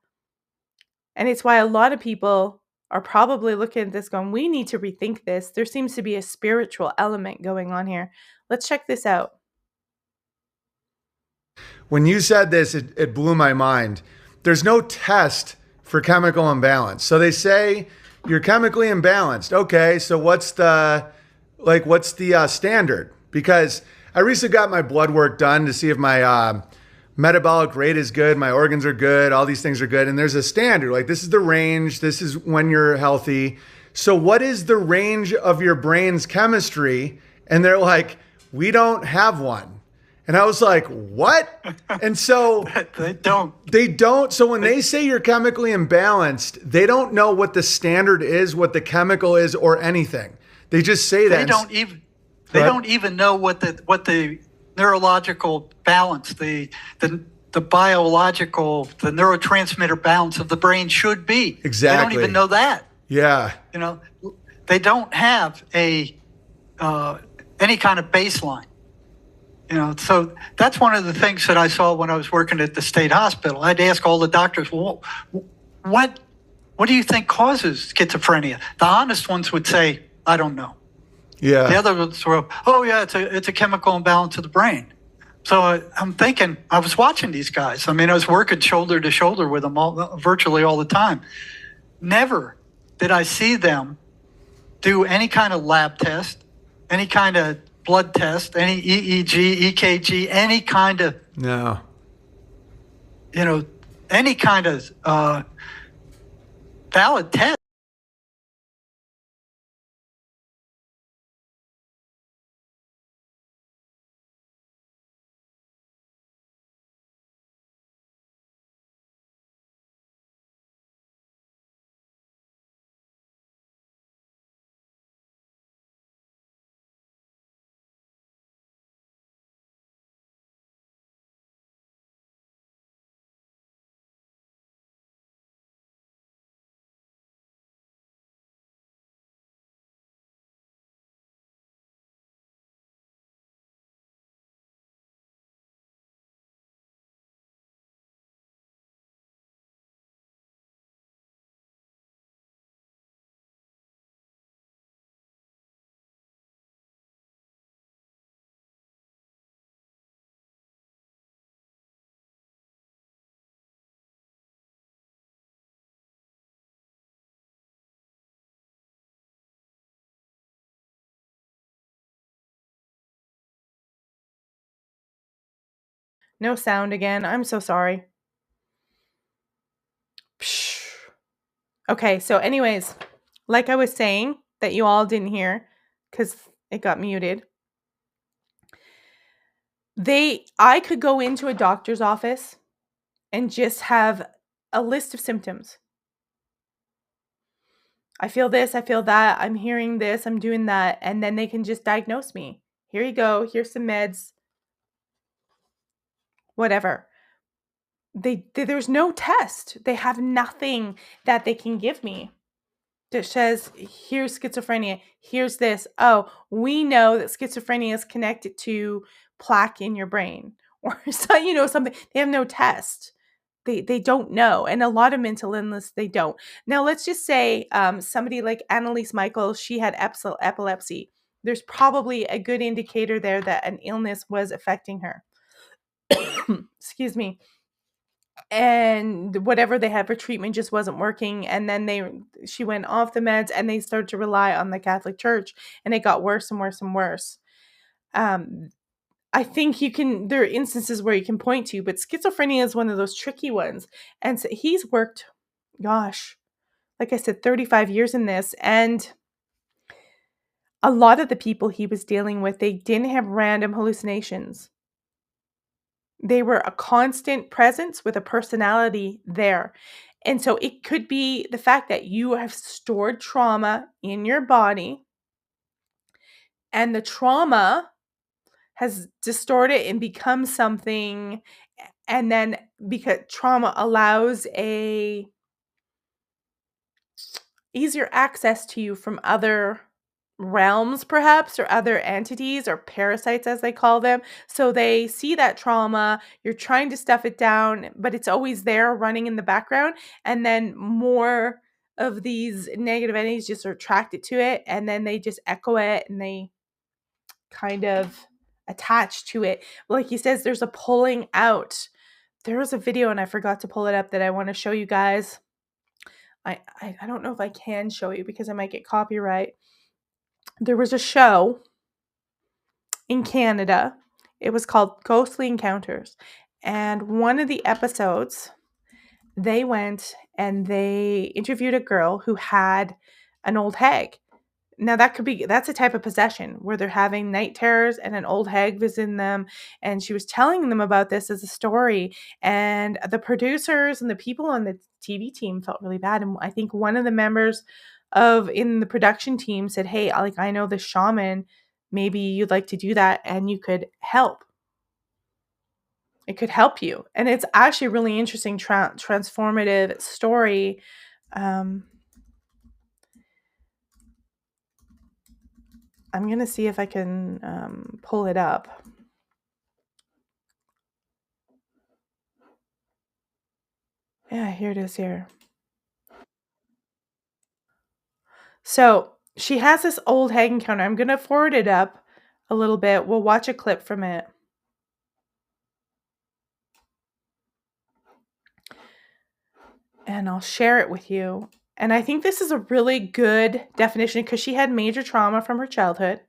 And it's why a lot of people are probably looking at this going, we need to rethink this. There seems to be a spiritual element going on here. Let's check this out. When you said this, it blew my mind. There's no test for chemical imbalance. So they say you're chemically imbalanced. Okay, so what's the standard? Because I recently got my blood work done to see if my metabolic rate is good, my organs are good, all these things are good. And there's a standard, like this is the range, this is when you're healthy. So what is the range of your brain's chemistry? And they're like, we don't have one. And I was like, what? And so they don't. So when they say you're chemically imbalanced, they don't know what the standard is, what the chemical is, or anything. They just say that. They don't even know what the neurological balance, the biological, the neurotransmitter balance of the brain should be. Exactly. They don't even know that. Yeah. They don't have any kind of baseline. So that's one of the things that I saw when I was working at the state hospital. I'd ask all the doctors, well, what do you think causes schizophrenia? The honest ones would say, I don't know. Yeah. The other ones were, oh yeah, it's a chemical imbalance of the brain. So I'm thinking, I was watching these guys. I was working shoulder to shoulder with them virtually all the time. Never did I see them do any kind of lab test, any kind of blood test, any EEG, EKG, any kind of any kind of valid test. No sound again. I'm so sorry. Okay, so anyways, like I was saying that you all didn't hear because it got muted. I could go into a doctor's office and just have a list of symptoms. I feel this, I feel that, I'm hearing this, I'm doing that, and then they can just diagnose me. Here you go, here's some meds, whatever. There's no test. They have nothing that they can give me that says, here's schizophrenia, here's this. Oh, we know that schizophrenia is connected to plaque in your brain or something. They have no test. They don't know. And a lot of mental illness, they don't. Now, let's just say somebody like Annalise Michael, she had epilepsy. There's probably a good indicator there that an illness was affecting her. Excuse me. And whatever they had for treatment just wasn't working. And then she went off the meds and they started to rely on the Catholic Church. And it got worse and worse and worse. I think there are instances where you can point to, but schizophrenia is one of those tricky ones. And so he's worked, gosh, like I said, 35 years in this. And a lot of the people he was dealing with, they didn't have random hallucinations. They were a constant presence with a personality there. And so it could be the fact that you have stored trauma in your body and the trauma has distorted and become something, and then because trauma allows a easier access to you from other realms perhaps, or other entities or parasites as they call them. So they see that trauma, you're trying to stuff it down, but it's always there running in the background, and then more of these negative entities just are attracted to it, and then they just echo it and they kind of attach to it. Like he says, there's a pulling out. There was a video and I forgot to pull it up that I want to show you guys. I don't know if I can show you because I might get copyright. There was a show in Canada. It was called Ghostly Encounters. And one of the episodes, they went and they interviewed a girl who had an old hag. Now that's a type of possession where they're having night terrors and an old hag visiting them. And she was telling them about this as a story. And the producers and the people on the TV team felt really bad. And I think one of the members in the production team said, "Hey, I know this shaman. Maybe you'd like to do that and you could help. It could help you." And it's actually a really interesting transformative story. I'm going to see if I can pull it up. Yeah, here it is here. So she has this old hag encounter. I'm going to forward it up a little bit. We'll watch a clip from it. And I'll share it with you. And I think this is a really good definition because she had major trauma from her childhood.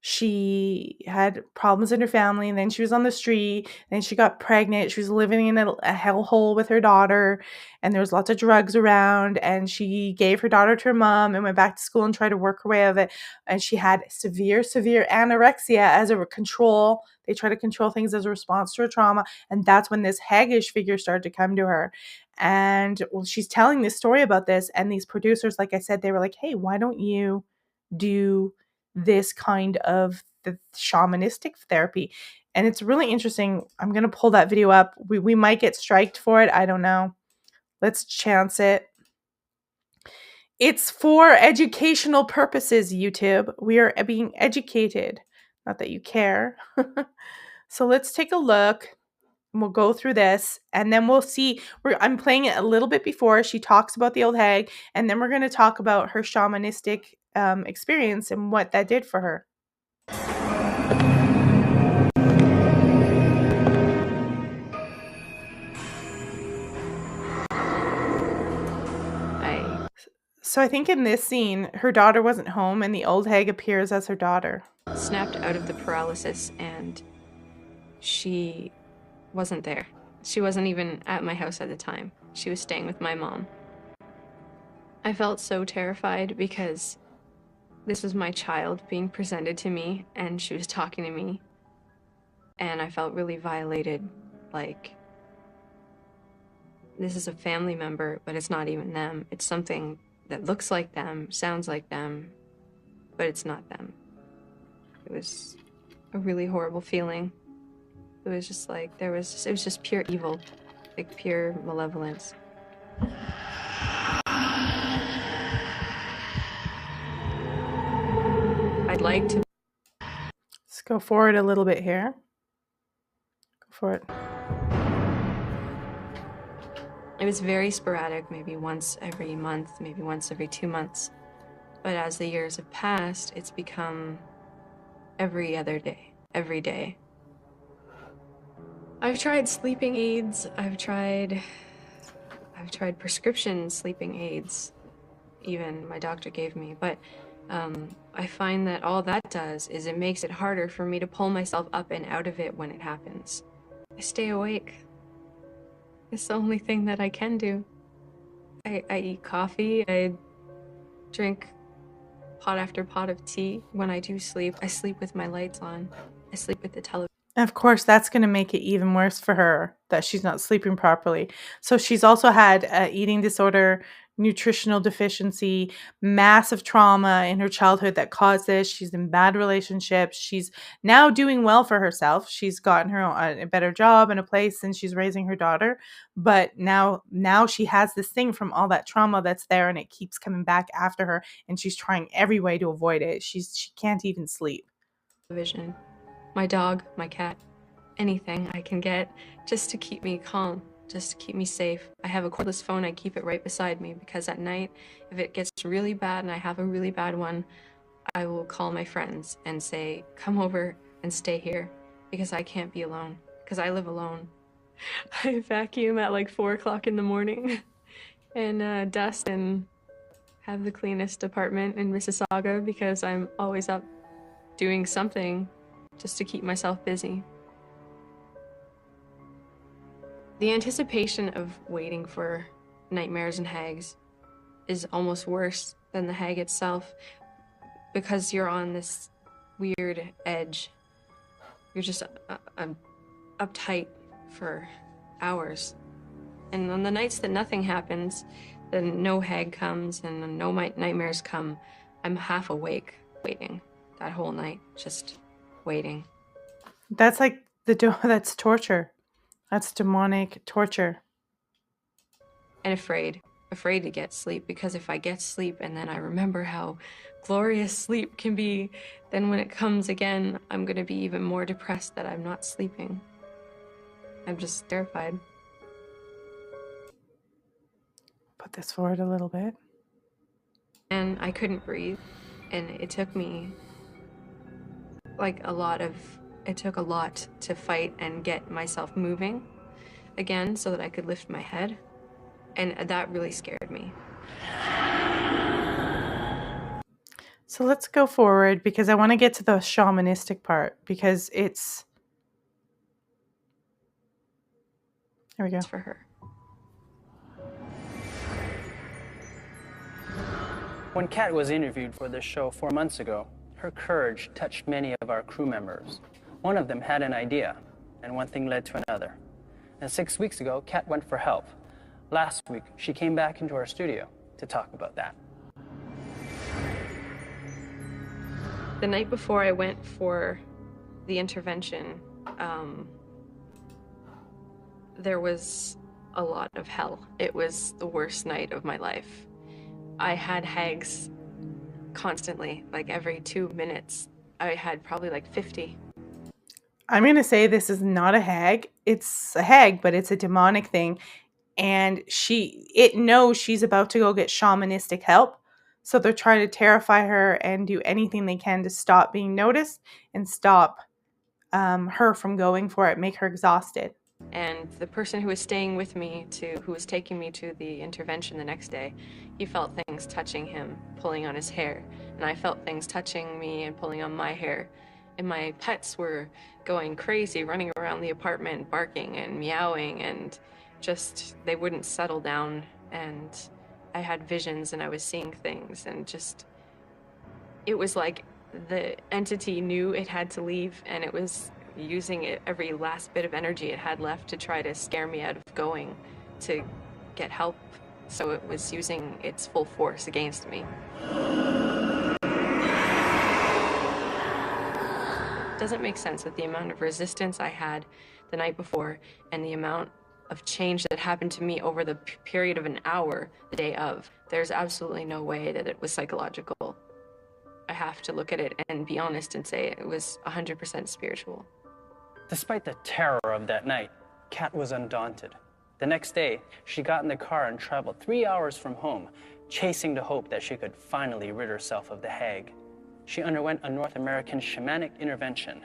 She had problems in her family, and then she was on the street, and then she got pregnant. She was living in a hellhole with her daughter, and there was lots of drugs around, and she gave her daughter to her mom and went back to school and tried to work her way out of it. And she had severe anorexia as a control. They try to control things as a response to her trauma, and that's when this haggish figure started to come to her. And she's telling this story about this, and these producers, like I said, they were like, "Hey, why don't you do this kind of the shamanistic therapy?" And it's really interesting. I'm going to pull that video up. We might get striked for it. I don't know. Let's chance it. It's for educational purposes, YouTube. We are being educated. Not that you care. So let's take a look. We'll go through this, and then we'll see. I'm playing it a little bit before she talks about the old hag, and then we're going to talk about her shamanistic experience and what that did for her. So I think in this scene, her daughter wasn't home, and the old hag appears as her daughter. Snapped out of the paralysis, and she wasn't there. She wasn't even at my house at the time. She was staying with my mom. I felt so terrified because this was my child being presented to me, and she was talking to me, and I felt really violated. Like, this is a family member, but it's not even them. It's something that looks like them, sounds like them, but it's not them. It was a really horrible feeling. It was just like, it was just pure evil, like pure malevolence. I'd like to. Let's go forward a little bit here. Go for it. It was very sporadic, maybe once every month, maybe once every 2 months. But as the years have passed, it's become every other day, every day. I've tried sleeping aids. I've tried prescription sleeping aids, even my doctor gave me. But I find that all that does is it makes it harder for me to pull myself up and out of it when it happens. I stay awake. It's the only thing that I can do. I eat coffee. I drink pot after pot of tea. When I do sleep, I sleep with my lights on. I sleep with the television. Of course, that's going to make it even worse for her that she's not sleeping properly. So she's also had an eating disorder, nutritional deficiency, massive trauma in her childhood that caused this. She's in bad relationships. She's now doing well for herself. She's gotten her a better job and a place, and she's raising her daughter. But now she has this thing from all that trauma that's there, and it keeps coming back after her, and she's trying every way to avoid it. She can't even sleep. Vision. My dog, my cat, anything I can get just to keep me calm, just to keep me safe. I have a cordless phone. I keep it right beside me because at night, if it gets really bad and I have a really bad one, I will call my friends and say, come over and stay here because I can't be alone, because I live alone. I vacuum at like 4 o'clock in the morning and dust and have the cleanest apartment in Mississauga because I'm always up doing something just to keep myself busy. The anticipation of waiting for nightmares and hags is almost worse than the hag itself because you're on this weird edge. You're just uptight for hours. And on the nights that nothing happens, then no hag comes and no nightmares come, I'm half awake waiting that whole night, just waiting. That's like that's torture. That's demonic torture. And afraid to get sleep, because if I get sleep and then I remember how glorious sleep can be, then when it comes again, I'm gonna be even more depressed that I'm not sleeping. I'm just terrified. Put this forward a little bit. And I couldn't breathe, and it took me like it took a lot to fight and get myself moving again so that I could lift my head. And that really scared me. So let's go forward because I want to get to the shamanistic part because it's... Here we go. It's for her. When Kat was interviewed for this show 4 months ago, her courage touched many of our crew members. One of them had an idea, and one thing led to another. And 6 weeks ago, Kat went for help. Last week, she came back into our studio to talk about that. The night before I went for the intervention, there was a lot of hell. It was the worst night of my life. I had hags constantly, like every 2 minutes. I had probably like 50. I'm going to say this is not a hag. It's a hag, but it's a demonic thing. And it knows she's about to go get shamanistic help. So they're trying to terrify her and do anything they can to stop being noticed and stop her from going for it, make her exhausted. And the person who was staying with me, who was taking me to the intervention the next day, he felt things touching him, pulling on his hair. And I felt things touching me and pulling on my hair. And my pets were going crazy, running around the apartment, barking and meowing, and just, they wouldn't settle down. And I had visions and I was seeing things, and just, it was like the entity knew it had to leave, and it was using every last bit of energy it had left to try to scare me out of going to get help. So it was using its full force against me. It doesn't make sense with the amount of resistance I had the night before and the amount of change that happened to me over the period of an hour the day of. There's absolutely no way that it was psychological. I have to look at it and be honest and say it was 100% spiritual. Despite the terror of that night, Kat was undaunted. The next day, she got in the car and traveled 3 hours from home, chasing the hope that she could finally rid herself of the hag. She underwent a North American shamanic intervention.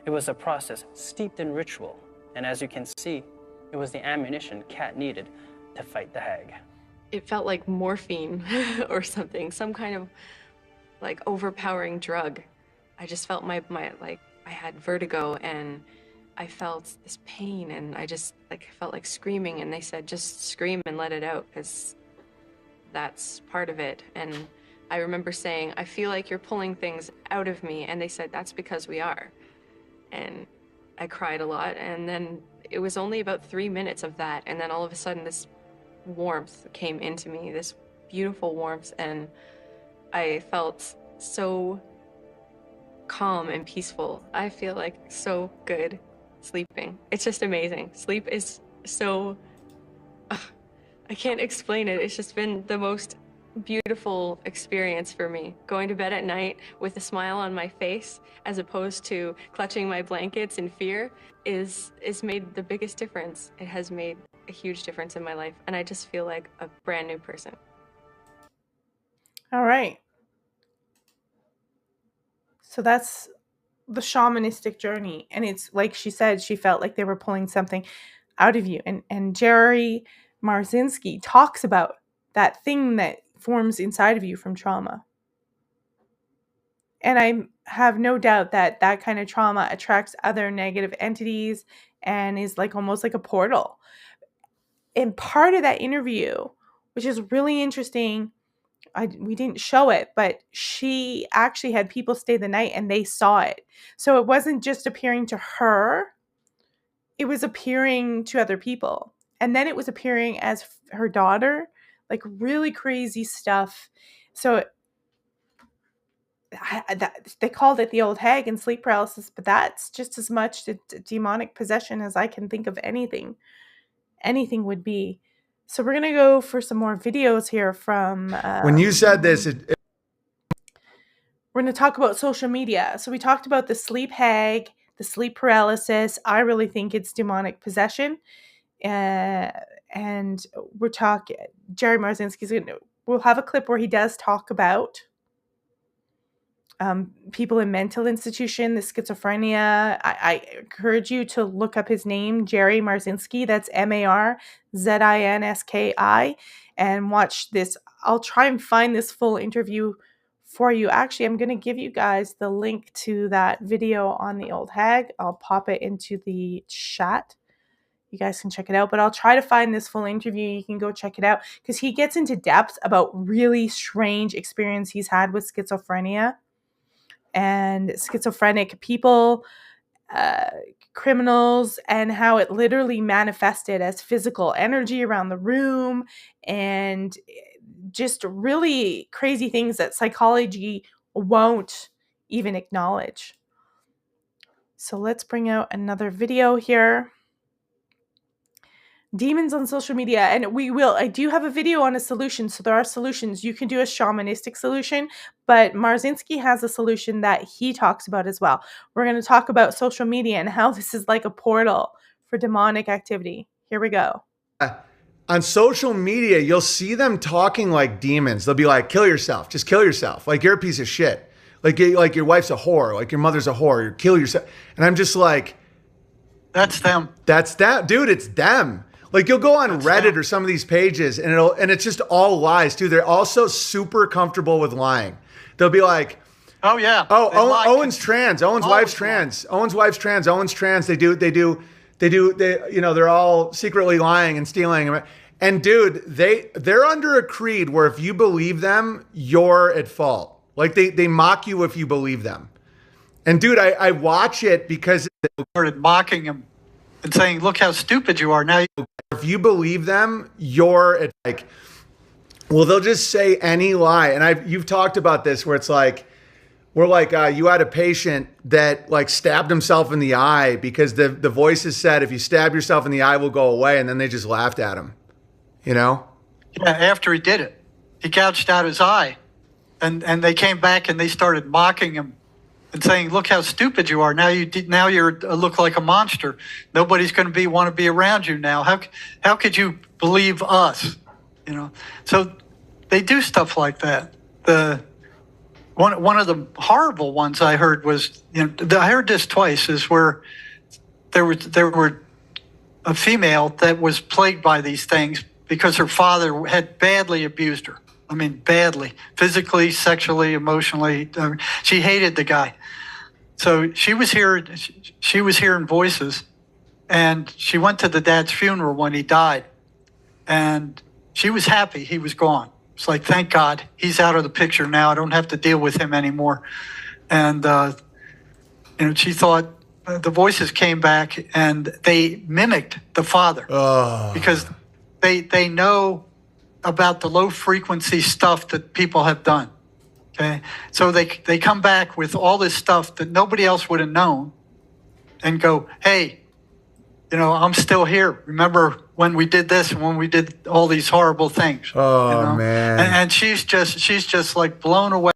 It was a process steeped in ritual, and as you can see, it was the ammunition Kat needed to fight the hag. It felt like morphine or something, some kind of like overpowering drug. I just felt my like I had vertigo, and I felt this pain, and I just like felt like screaming, and they said just scream and let it out because that's part of it. And I remember saying, I feel like you're pulling things out of me, and they said that's because we are. And I cried a lot, and then it was only about 3 minutes of that, and then all of a sudden this warmth came into me, this beautiful warmth, and I felt so calm and peaceful. I feel like so good sleeping. It's just amazing. Sleep is so, I can't explain it. It's just been the most beautiful experience for me. Going to bed at night with a smile on my face as opposed to clutching my blankets in fear is made the biggest difference. It has made a huge difference in my life, and I just feel like a brand new person. All right. So that's the shamanistic journey. And it's like she said, she felt like they were pulling something out of you. And Jerry Marzinski talks about that thing that forms inside of you from trauma. And I have no doubt that that kind of trauma attracts other negative entities and is like almost like a portal. And part of that interview, which is really interesting, we didn't show it, but she actually had people stay the night and they saw it. So it wasn't just appearing to her, it was appearing to other people. And then it was appearing as her daughter, like really crazy stuff. So they called it the old hag and sleep paralysis, but that's just as much demonic possession as I can think of anything would be. So we're going to go for some more videos here from... when you said this, we're going to talk about social media. So we talked about the sleep hag, the sleep paralysis. I really think it's demonic possession. And we're talking... Jerry Marzinski's going to... We'll have a clip where he does talk about people in mental institution, the schizophrenia. I encourage you to look up his name, Jerry Marzinski. That's Marzinski, and watch this. I'll try and find this full interview for you. Actually, I'm going to give you guys the link to that video on the old hag. I'll pop it into the chat. You guys can check it out, but I'll try to find this full interview. You can go check it out because he gets into depth about really strange experience he's had with schizophrenia and schizophrenic people, criminals, and how it literally manifested as physical energy around the room and just really crazy things that psychology won't even acknowledge. So let's bring out another video here. Demons on social media, and I do have a video on a solution. So there are solutions. You can do a shamanistic solution, but Marzinski has a solution that he talks about as well. We're going to talk about social media and how this is like a portal for demonic activity. Here we go. On social media, you'll see them talking like demons. They'll be like, kill yourself, just kill yourself. Like you're a piece of shit. Like your wife's a whore. Like your mother's a whore. You kill yourself. And I'm just like, That's them. that's that, dude. It's them. Like you'll go on Reddit or some of these pages and it's just all lies too. They're also super comfortable with lying. They'll be like, oh yeah. Owen's trans. Owen's wife's trans. Owen's wife's trans. Owen's trans. They they're all secretly lying and stealing. And dude, they're under a creed where if you believe them, you're at fault. Like they mock you if you believe them. And dude, I watch it because they started mocking him and saying, look how stupid you are. Now if you believe them, you're at like, well, they'll just say any lie. And you've talked about this where it's like, we're like, you had a patient that like stabbed himself in the eye because the voices said, if you stab yourself in the eye, we'll go away. And then they just laughed at him, you know? Yeah, after he did it, he gouged out his eye and they came back and they started mocking him and saying, look how stupid you are. Now you look like a monster. Nobody's going to want to be around you now. How could you believe us? You know? So they do stuff like that. One of the horrible ones I heard was, I heard this twice, is where there were a female that was plagued by these things because her father had badly abused her. I mean, badly, physically, sexually, emotionally. She hated the guy. So she was hearing voices, and she went to the dad's funeral when he died, and she was happy he was gone. It's like, thank God he's out of the picture now. I don't have to deal with him anymore. And she thought the voices came back and they mimicked the father because they know about the low frequency stuff that people have done. Okay, so they come back with all this stuff that nobody else would have known, and go, hey, I'm still here. Remember when we did this and when we did all these horrible things? Oh, man. And she's just like blown away.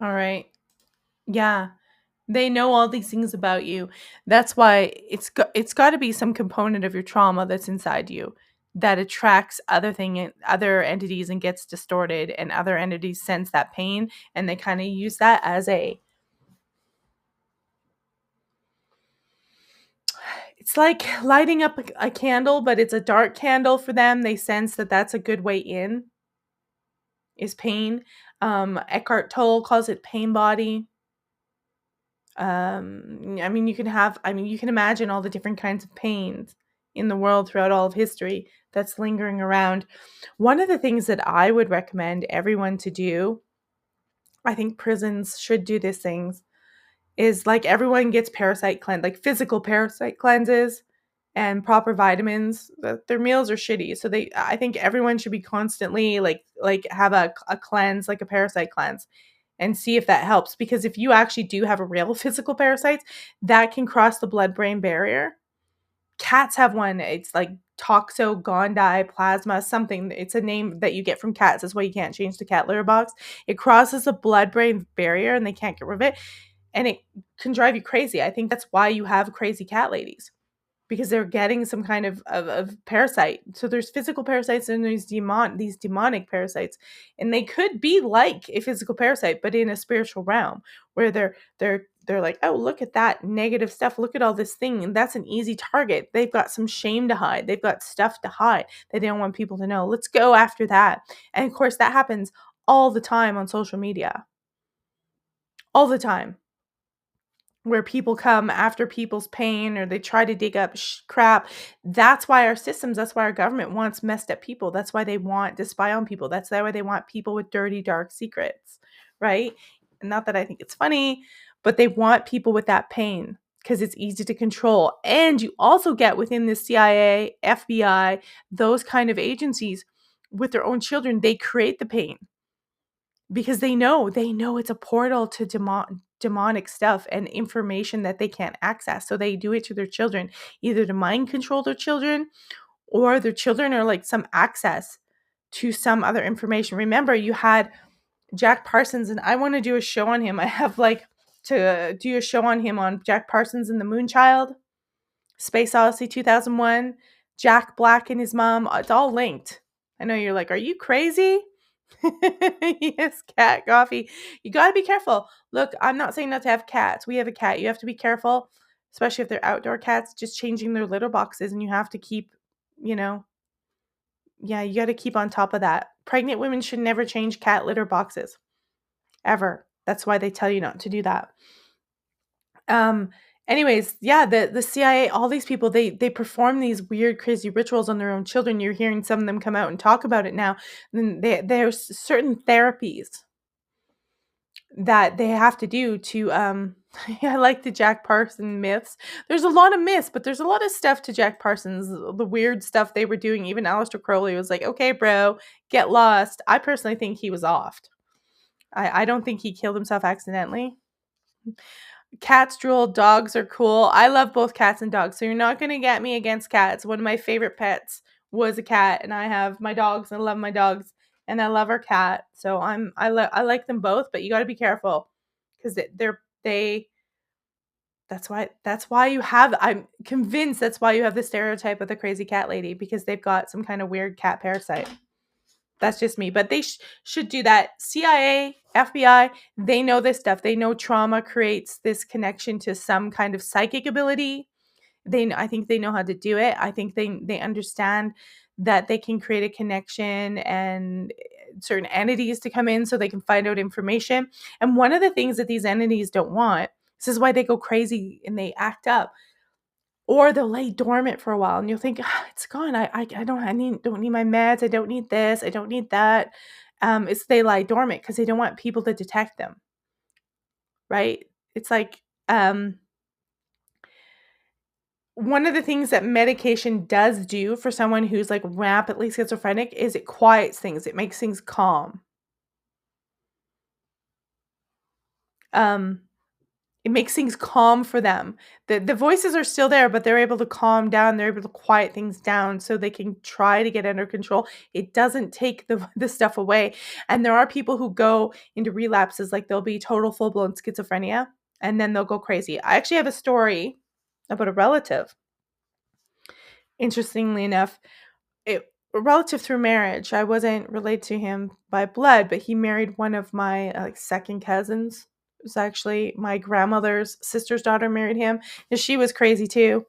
All right. Yeah. They know all these things about you. That's why it's got to be some component of your trauma that's inside you that attracts other entities and gets distorted, and other entities sense that pain and they kind of use that as it's like lighting up a candle, but it's a dark candle for them. They sense that that's a good way in is pain. Eckhart Tolle calls it pain body. You can imagine all the different kinds of pains in the world throughout all of history that's lingering around. One of the things that I would recommend everyone to do, I think prisons should do these things, is like everyone gets like physical parasite cleanses and proper vitamins. Their meals are shitty, so I think everyone should be constantly like have a cleanse, like a parasite cleanse, and see if that helps. Because if you actually do have a real physical parasites, that can cross the blood-brain barrier. Cats have one. It's like toxogondi plasma something. It's a name that you get from cats. That's why you can't change the cat litter box. It crosses the blood-brain barrier and they can't get rid of it. And it can drive you crazy. I think that's why you have crazy cat ladies, because they're getting some kind of parasite. So there's physical parasites and there's these demonic parasites, and they could be like a physical parasite, but in a spiritual realm where they're like, oh, look at that negative stuff. Look at all this thing. And that's an easy target. They've got some shame to hide. They've got stuff to hide that they don't want people to know. Let's go after that. And of course, that happens all the time on social media. All the time. Where people come after people's pain or they try to dig up crap. That's why that's why our government wants messed up people. That's why they want to spy on people. That's why they want people with dirty, dark secrets, right? And not that I think it's funny, but they want people with that pain because it's easy to control. And you also get within the CIA, FBI, those kind of agencies with their own children, they create the pain because they know it's a portal to demonic stuff and information that they can't access. So they do it to their children, either to mind control their children, or their children are like some access to some other information. Remember, you had Jack Parsons, and I want to do a show on him. I have to do a show on him on Jack Parsons and the Moonchild, Space Odyssey 2001, Jack Black and his mom. It's all linked. I know you're like, are you crazy? Yes, cat coffee. You got to be careful. Look, I'm not saying not to have cats. We have a cat. You have to be careful, especially if they're outdoor cats, just changing their litter boxes, and you have to keep, you got to keep on top of that. Pregnant women should never change cat litter boxes, ever. That's why they tell you not to do that. Anyways, yeah, the CIA, all these people, they perform these weird, crazy rituals on their own children. You're hearing some of them come out and talk about it now. And there's certain therapies that they have to do to I like the Jack Parsons myths. There's a lot of myths, but there's a lot of stuff to Jack Parsons, the weird stuff they were doing. Even Aleister Crowley was like, okay, bro, get lost. I personally think he was offed. I don't think he killed himself accidentally. Cats drool, dogs are cool. I love both cats and dogs, so you're not going to get me against cats. One of my favorite pets was a cat, and I have my dogs, and I love my dogs, and I love our cat. So I like them both, but you got to be careful because that's why you have, I'm convinced that's why you have the stereotype of the crazy cat lady, because they've got some kind of weird cat parasite. That's just me, but they should do that. CIA, FBI, they know this stuff. They know trauma creates this connection to some kind of psychic ability. I think they know how to do it. I think they understand that they can create a connection and certain entities to come in so they can find out information. And one of the things that these entities don't want, this is why they go crazy and they act up, or they'll lay dormant for a while, and you'll think, it's gone. I don't need my meds. I don't need this. I don't need that. It's they lie dormant because they don't want people to detect them. Right? It's like one of the things that medication does do for someone who's like rampantly schizophrenic is it quiets things. It makes things calm. It makes things calm for them. The voices are still there, but they're able to calm down. They're able to quiet things down so they can try to get under control. It doesn't take the stuff away. And there are people who go into relapses, like they'll be total full-blown schizophrenia, and then they'll go crazy. I actually have a story about a relative. Interestingly enough, a relative through marriage. I wasn't related to him by blood, but he married one of my like second cousins. It was actually my grandmother's sister's daughter married him, and she was crazy too.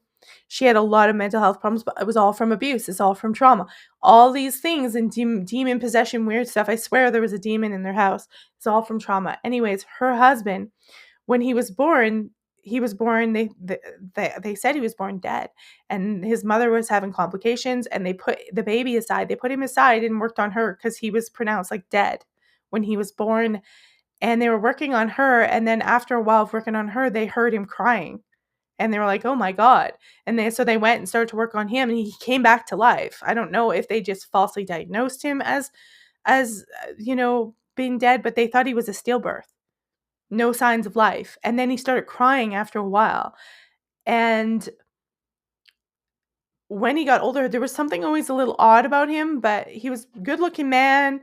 She had a lot of mental health problems, but it was all from abuse. It's all from trauma. All these things and demon possession, weird stuff. I swear there was a demon in their house. It's all from trauma. Anyways, her husband, when he was born, they said he was born dead, and his mother was having complications, and they put the baby aside. They put him aside and worked on her because he was pronounced like dead when he was born, and they were working on her. And then after a while of working on her, they heard him crying, and they were like, oh my God. And so they went and started to work on him, and he came back to life. I don't know if they just falsely diagnosed him as being dead, but they thought he was a stillbirth. No signs of life. And then he started crying after a while. And when he got older, there was something always a little odd about him, but he was a good-looking man.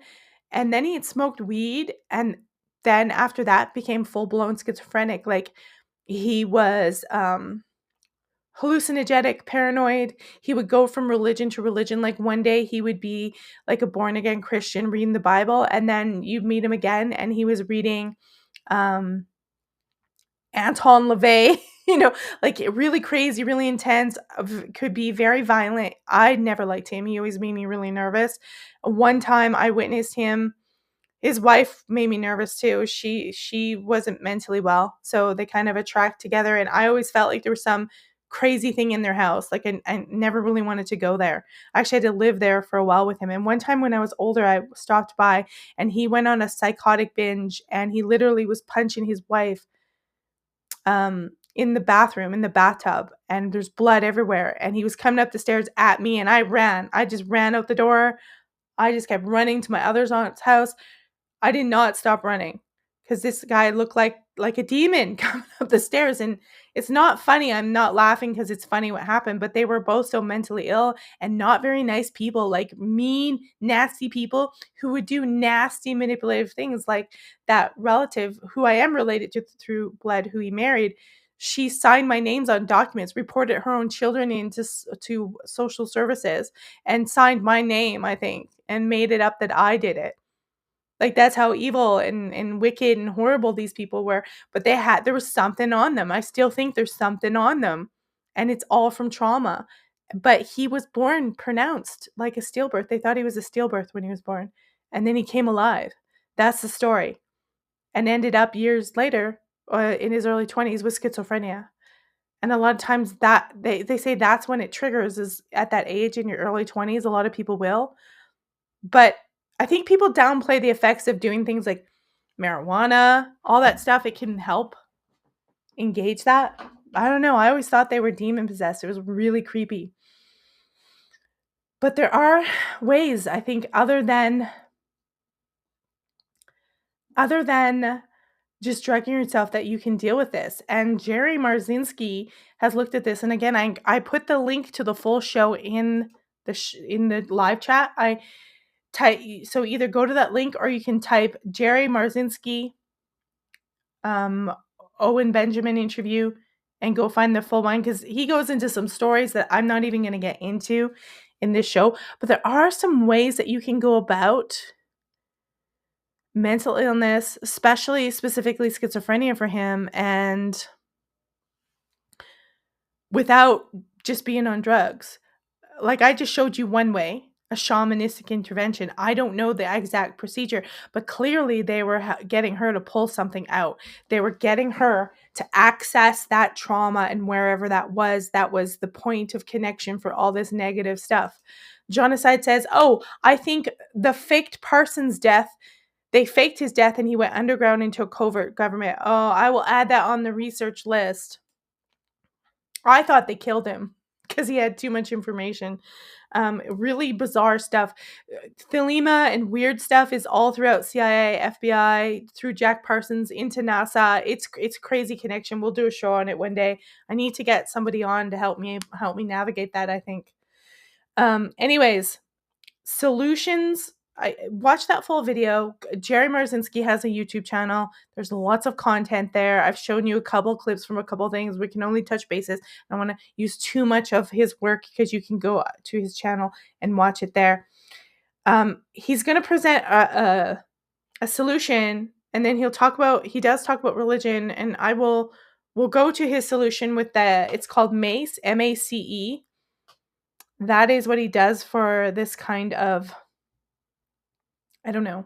And then he had smoked weed, and then after that became full-blown schizophrenic. Like, he was hallucinogenic, paranoid. He would go from religion to religion. Like, one day he would be like a born-again Christian reading the Bible, and then you'd meet him again and he was reading Anton LaVey, like really crazy, really intense, could be very violent. I never liked him. He always made me really nervous. One time I witnessed him. His wife made me nervous too. She wasn't mentally well, so they kind of attract together. And I always felt like there was some crazy thing in their house. Like, I never really wanted to go there. I actually had to live there for a while with him. And one time when I was older, I stopped by, and he went on a psychotic binge, and he literally was punching his wife in the bathroom, in the bathtub, and there's blood everywhere. And he was coming up the stairs at me, and I just ran out the door. I just kept running to my other aunt's house. I did not stop running because this guy looked like a demon coming up the stairs. And it's not funny. I'm not laughing because it's funny what happened, but they were both so mentally ill and not very nice people, like mean, nasty people who would do nasty, manipulative things. Like that relative who I am related to through blood, who he married, she signed my names on documents, reported her own children into to social services, and signed my name, I think, and made it up that I did it. Like, that's how evil and wicked and horrible these people were. But there was something on them. I still think there's something on them. And it's all from trauma. But he was born pronounced like a stillbirth. They thought he was a stillbirth when he was born. And then he came alive. That's the story. And ended up years later, in his early 20s, with schizophrenia. And a lot of times that they say that's when it triggers, is at that age in your early 20s. A lot of people will. But I think people downplay the effects of doing things like marijuana, all that stuff. It can help engage that. I don't know. I always thought they were demon possessed. It was really creepy. But there are ways, I think, other than just drugging yourself, that you can deal with this. And Jerry Marzinski has looked at this. And again, I put the link to the full show in the live chat. So either go to that link, or you can type Jerry Marzinski, Owen Benjamin interview, and go find the full one, because he goes into some stories that I'm not even going to get into in this show. But there are some ways that you can go about mental illness, specifically schizophrenia for him, and without just being on drugs. Like, I just showed you one way, a shamanistic intervention. I don't know the exact procedure, but clearly they were getting her to pull something out. They were getting her to access that trauma, and wherever that was the point of connection for all this negative stuff. Jonocide says, oh, I think the faked Parsons death, they faked his death and he went underground into a covert government. Oh, I will add that on the research list. I thought they killed him. because he had too much information. Really bizarre stuff. Thelema and weird stuff is all throughout CIA, FBI, through Jack Parsons into NASA. It's crazy connection. We'll do a show on it one day. I need to get somebody on to help me navigate that, I think. Anyways, solutions. I watched that full video. Jerry Marzinski has a YouTube channel. There's lots of content there. I've shown you a couple clips from a couple things. We can only touch bases. I don't want to use too much of his work because you can go to his channel and watch it there. He's going to present a solution, and then he does talk about religion, and we'll go to his solution with it's called MACE, MACE. That is what he does for this kind of, I don't know,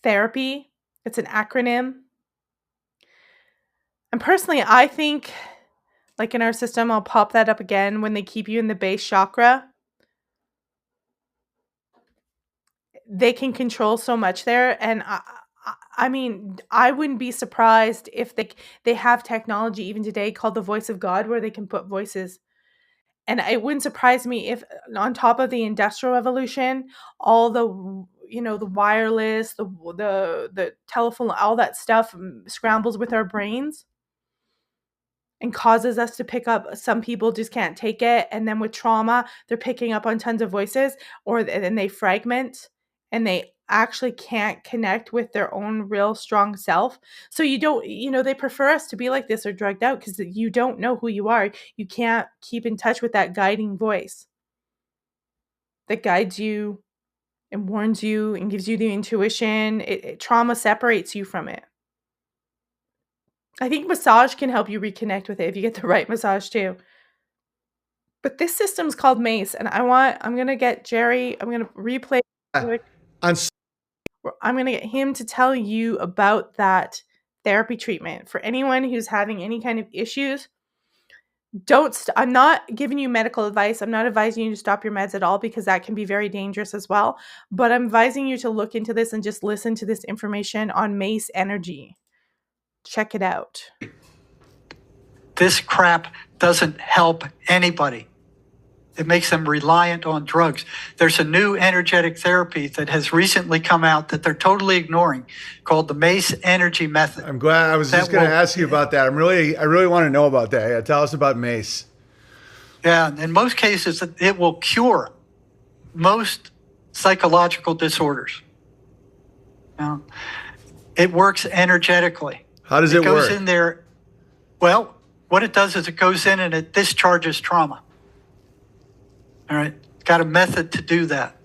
therapy. It's an acronym. And personally, I think, like in our system, I'll pop that up again, when they keep you in the base chakra, they can control so much there. And I mean, I wouldn't be surprised if they have technology even today called the voice of God, where they can put voices. And it wouldn't surprise me if, on top of the Industrial Revolution, all the the wireless, the telephone, all that stuff scrambles with our brains and causes us to pick up. Some people just can't take it, and then with trauma, they're picking up on tons of voices, and they fragment, and they actually can't connect with their own real strong self. So they prefer us to be like this or drugged out, because you don't know who you are. You can't keep in touch with that guiding voice that guides you and warns you and gives you the intuition. Trauma separates you from it. I think massage can help you reconnect with it if you get the right massage too. But this system's called MACE, and I'm gonna get Jerry. I'm gonna replay. I'm gonna get him to tell you about that therapy treatment for anyone who's having any kind of issues. I'm not giving you medical advice. I'm not advising you to stop your meds at all, because that can be very dangerous as well. But I'm advising you to look into this and just listen to this information on MACE Energy. Check it out. This crap doesn't help anybody. It makes them reliant on drugs. There's a new energetic therapy that has recently come out that they're totally ignoring, called the MACE Energy Method. I'm glad. I was just going to ask you about that. I really want to know about that. Yeah, tell us about MACE. Yeah, in most cases, it will cure most psychological disorders. It works energetically. How does it work? It goes in there. Well, what it does is it goes in and it discharges trauma. All right, it's got a method to do that.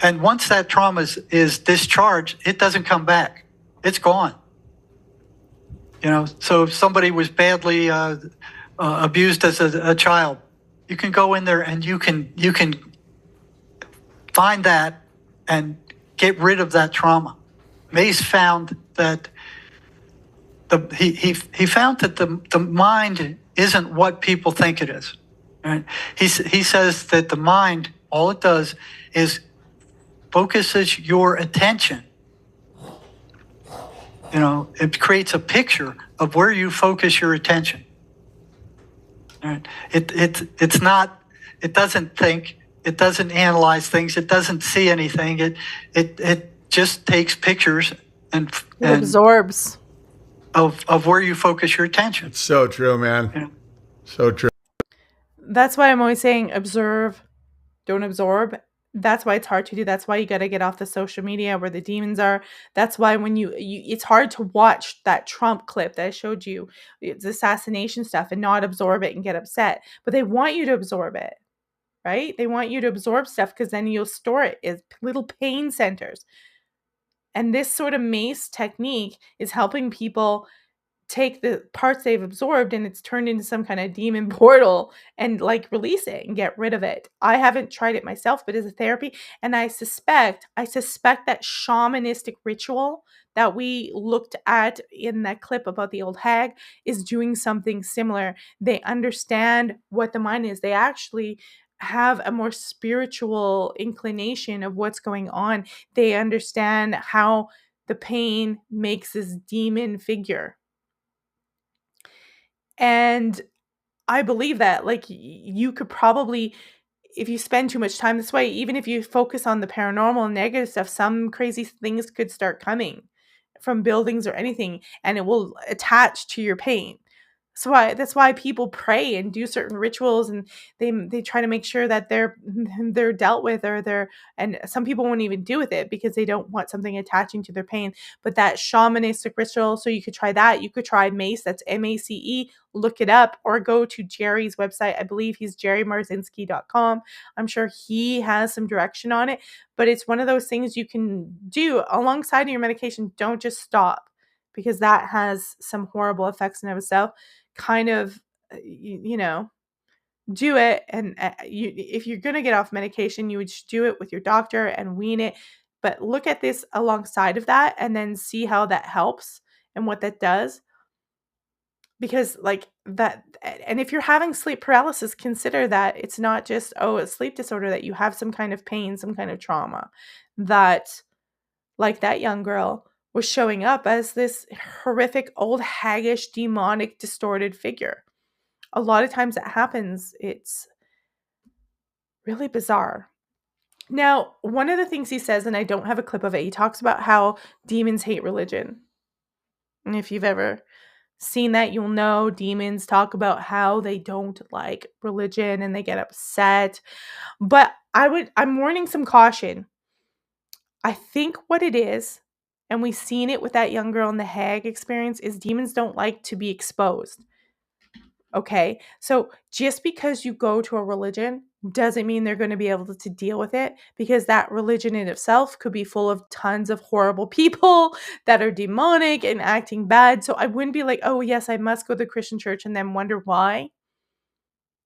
And once that trauma is discharged, it doesn't come back. It's gone. So if somebody was badly abused as a child, you can go in there and you can find that and get rid of that trauma. Mace found that he found that the mind isn't what people think it is. Right? He says that the mind, all it does is focuses your attention. It creates a picture of where you focus your attention. Right? It's not. It doesn't think. It doesn't analyze things. It doesn't see anything. It just takes pictures and absorbs of where you focus your attention. It's so true, man. So true. That's why I'm always saying observe, don't absorb. That's why it's hard to do. That's why you got to get off the social media where the demons are. That's why when it's hard to watch that Trump clip that I showed you, it's assassination stuff, and not absorb it and get upset. But they want you to absorb it, right? They want you to absorb stuff, because then you'll store it as little pain centers. And this sort of MACE technique is helping people take the parts they've absorbed, and it's turned into some kind of demon portal, and release it and get rid of it. I haven't tried it myself, but as a therapy, and I suspect that shamanistic ritual that we looked at in that clip about the old hag is doing something similar. They understand what the mind is. They actually have a more spiritual inclination of what's going on. They understand how the pain makes this demon figure. And I believe that, like, you could probably, if you spend too much time this way, even if you focus on the paranormal and negative stuff, some crazy things could start coming from buildings or anything, and it will attach to your pain. So that's why people pray and do certain rituals, and they try to make sure that they're dealt with, or and some people won't even do with it because they don't want something attaching to their pain. But that shamanistic ritual, so you could try that. You could try mace. That's MACE. Look it up, or go to Jerry's website. I believe he's jerrymarzinski.com. I'm sure he has some direction on it, but it's one of those things you can do alongside of your medication. Don't just stop, because that has some horrible effects in of itself. Kind of, you know, do it. And if you're going to get off medication, you would just do it with your doctor and wean it. But look at this alongside of that, and then see how that helps and what that does. Because like that, and if you're having sleep paralysis, consider that it's not just, oh, a sleep disorder, that you have some kind of pain, some kind of trauma, that, like that young girl, was showing up as this horrific, old, haggish, demonic, distorted figure. A lot of times it happens. It's really bizarre. Now, one of the things he says, and I don't have a clip of it, he talks about how demons hate religion. And if you've ever seen that, you'll know demons talk about how they don't like religion and they get upset. But I'm warning some caution. I think what it is, and we've seen it with that young girl in the Hag experience, is demons don't like to be exposed. Okay? So just because you go to a religion doesn't mean they're going to be able to deal with it, because that religion in itself could be full of tons of horrible people that are demonic and acting bad. So I wouldn't be like, oh, yes, I must go to the Christian church and then wonder why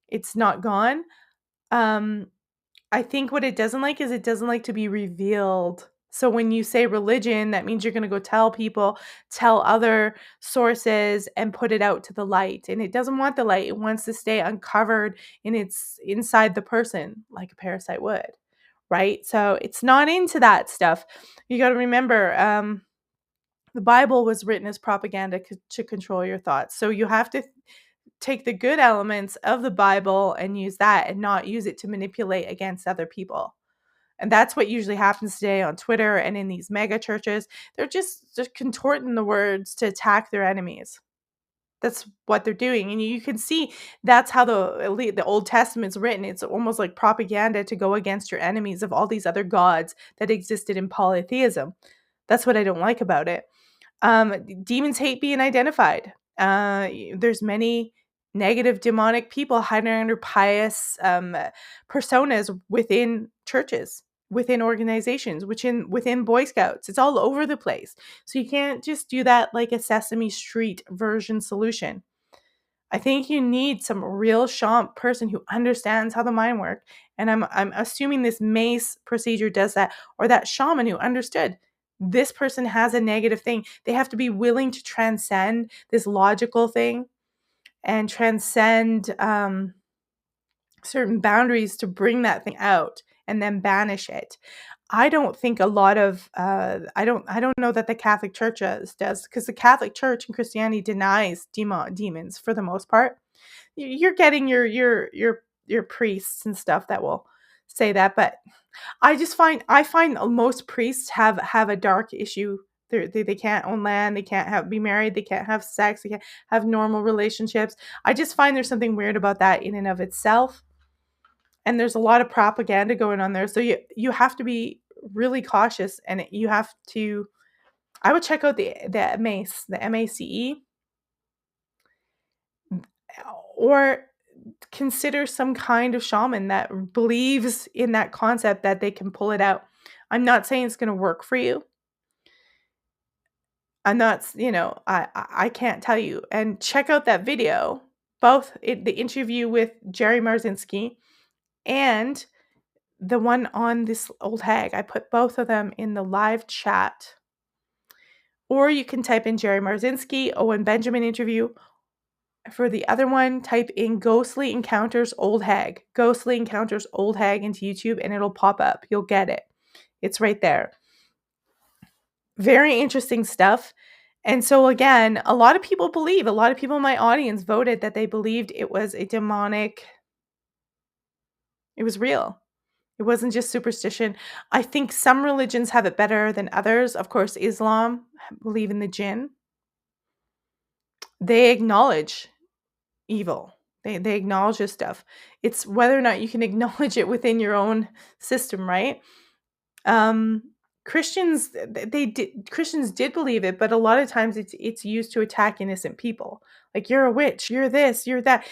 it's not gone. I think what it doesn't like is it doesn't like to be revealed. So when you say religion, that means you're going to go tell people, tell other sources, and put it out to the light. And it doesn't want the light. It wants to stay uncovered inside the person, like a parasite would, right? So it's not into that stuff. You got to remember, the Bible was written as propaganda to control your thoughts. So you have to take the good elements of the Bible and use that, and not use it to manipulate against other people. And that's what usually happens today on Twitter and in these mega churches. They're just contorting the words to attack their enemies. That's what they're doing. And you can see that's how the Old Testament's written. It's almost like propaganda to go against your enemies of all these other gods that existed in polytheism. That's what I don't like about it. Demons hate being identified. There's many negative demonic people hiding under pious personas within churches, within organizations, within Boy Scouts. It's all over the place. So you can't just do that like a Sesame Street version solution. I think you need some real person who understands how the mind works. And I'm assuming this mace procedure does that, or that shaman who understood this person has a negative thing. They have to be willing to transcend this logical thing and transcend certain boundaries to bring that thing out and then banish it. I don't think a lot of I don't know that the Catholic Church does, because the Catholic Church and Christianity denies demons for the most part. You're getting your priests and stuff that will say that, but I find most priests have a dark issue. They can't own land, they can't be married, they can't have sex, they can't have normal relationships. I just find there's something weird about that in and of itself. And there's a lot of propaganda going on there. So you have to be really cautious, and you have to, I would check out the MACE, the MACE, or consider some kind of shaman that believes in that concept that they can pull it out. I'm not saying it's going to work for you. I'm not, I can't tell you. And check out that video, both the interview with Jerry Marzinski and the one on this old hag. I put both of them in the live chat. Or you can type in Jerry Marzinski, Owen Benjamin interview. For the other one, type in Ghostly Encounters Old Hag. Ghostly Encounters Old Hag into YouTube, and it'll pop up. You'll get it. It's right there. Very interesting stuff. And so again, a lot of people in my audience voted that they believed it was a demonic, it was real. It wasn't just superstition. I think some religions have it better than others. Of course, Islam believe in the jinn. They acknowledge evil. They acknowledge this stuff. It's whether or not you can acknowledge it within your own system, right? Um, Christians did believe it, but a lot of times it's used to attack innocent people. Like, you're a witch, you're this, you're that.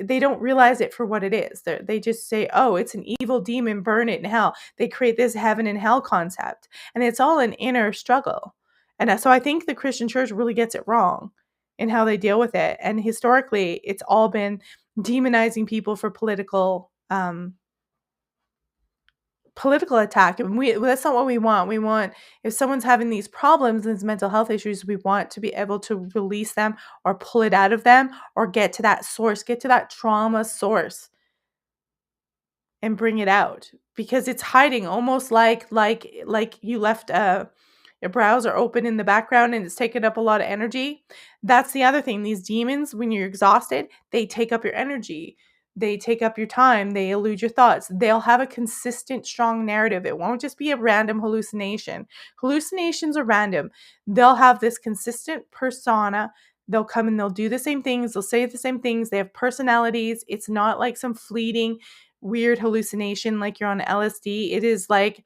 They don't realize it for what it is. They just say, oh, it's an evil demon, burn it in hell. They create this heaven and hell concept, and it's all an inner struggle. And so I think the Christian church really gets it wrong in how they deal with it. And historically, it's all been demonizing people for political attack. And that's not what we want. We want, if someone's having these problems, these mental health issues, we want to be able to release them or pull it out of them, or get to that source, get to that trauma source and bring it out, because it's hiding, almost like you left your browser open in the background and it's taking up a lot of energy. That's the other thing. These demons, when you're exhausted, they take up your energy. They take up your time. They elude your thoughts. They'll have a consistent, strong narrative. It won't just be a random hallucination. Hallucinations are random. They'll have this consistent persona. They'll come and they'll do the same things. They'll say the same things. They have personalities. It's not like some fleeting, weird hallucination like you're on LSD. It is like,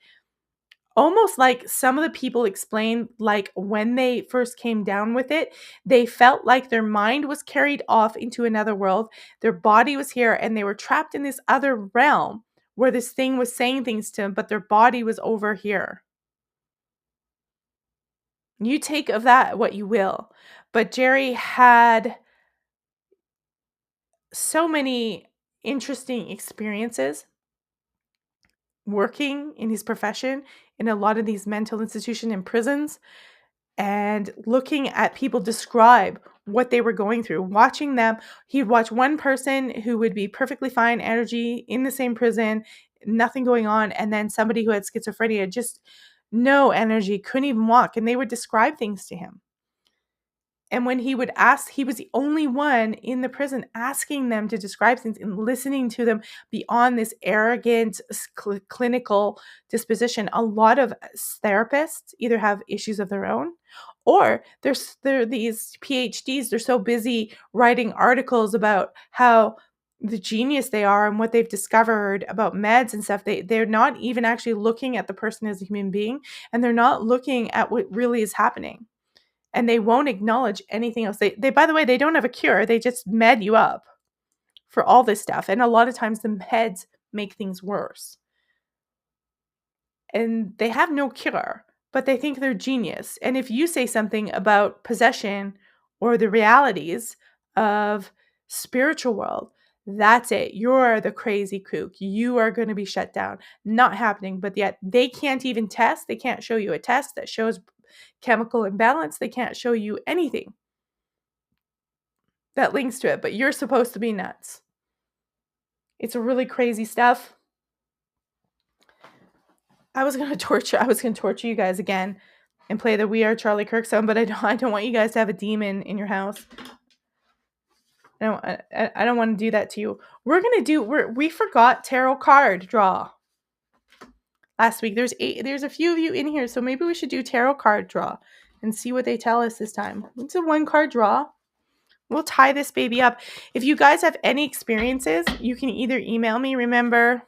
almost like some of the people explain, like when they first came down with it, they felt like their mind was carried off into another world. Their body was here and they were trapped in this other realm where this thing was saying things to them, but their body was over here. You take of that what you will. But Jerry had so many interesting experiences working in his profession in a lot of these mental institutions and prisons, and looking at people describe what they were going through, watching them. He'd watch one person who would be perfectly fine, energy in the same prison, nothing going on, and then somebody who had schizophrenia, just no energy, couldn't even walk, and they would describe things to him. And when he would ask, he was the only one in the prison asking them to describe things and listening to them beyond this arrogant clinical disposition. A lot of therapists either have issues of their own, or they're these PhDs. They're so busy writing articles about how the genius they are and what they've discovered about meds and stuff. They're not even actually looking at the person as a human being, and they're not looking at what really is happening. And they won't acknowledge anything else. They by the way, they don't have a cure. They just med you up for all this stuff. And a lot of times the meds make things worse. And they have no cure, but they think they're genius. And if you say something about possession or the realities of spiritual world, that's it. You're the crazy kook. You are going to be shut down. Not happening. But yet they can't even test. They can't show you a test that shows chemical imbalance. They can't show you anything that links to it, but you're supposed to be nuts. It's a really crazy stuff. I was going to torture you guys again and play the We Are Charlie Kirk song, but I don't want you guys to have a demon in your house. I don't want to do that to you. We forgot tarot card draw last week. There's a few of you in here, so maybe we should do tarot card draw and see what they tell us this time. It's a 1-card draw. We'll tie this baby up. If you guys have any experiences, you can either email me. Remember,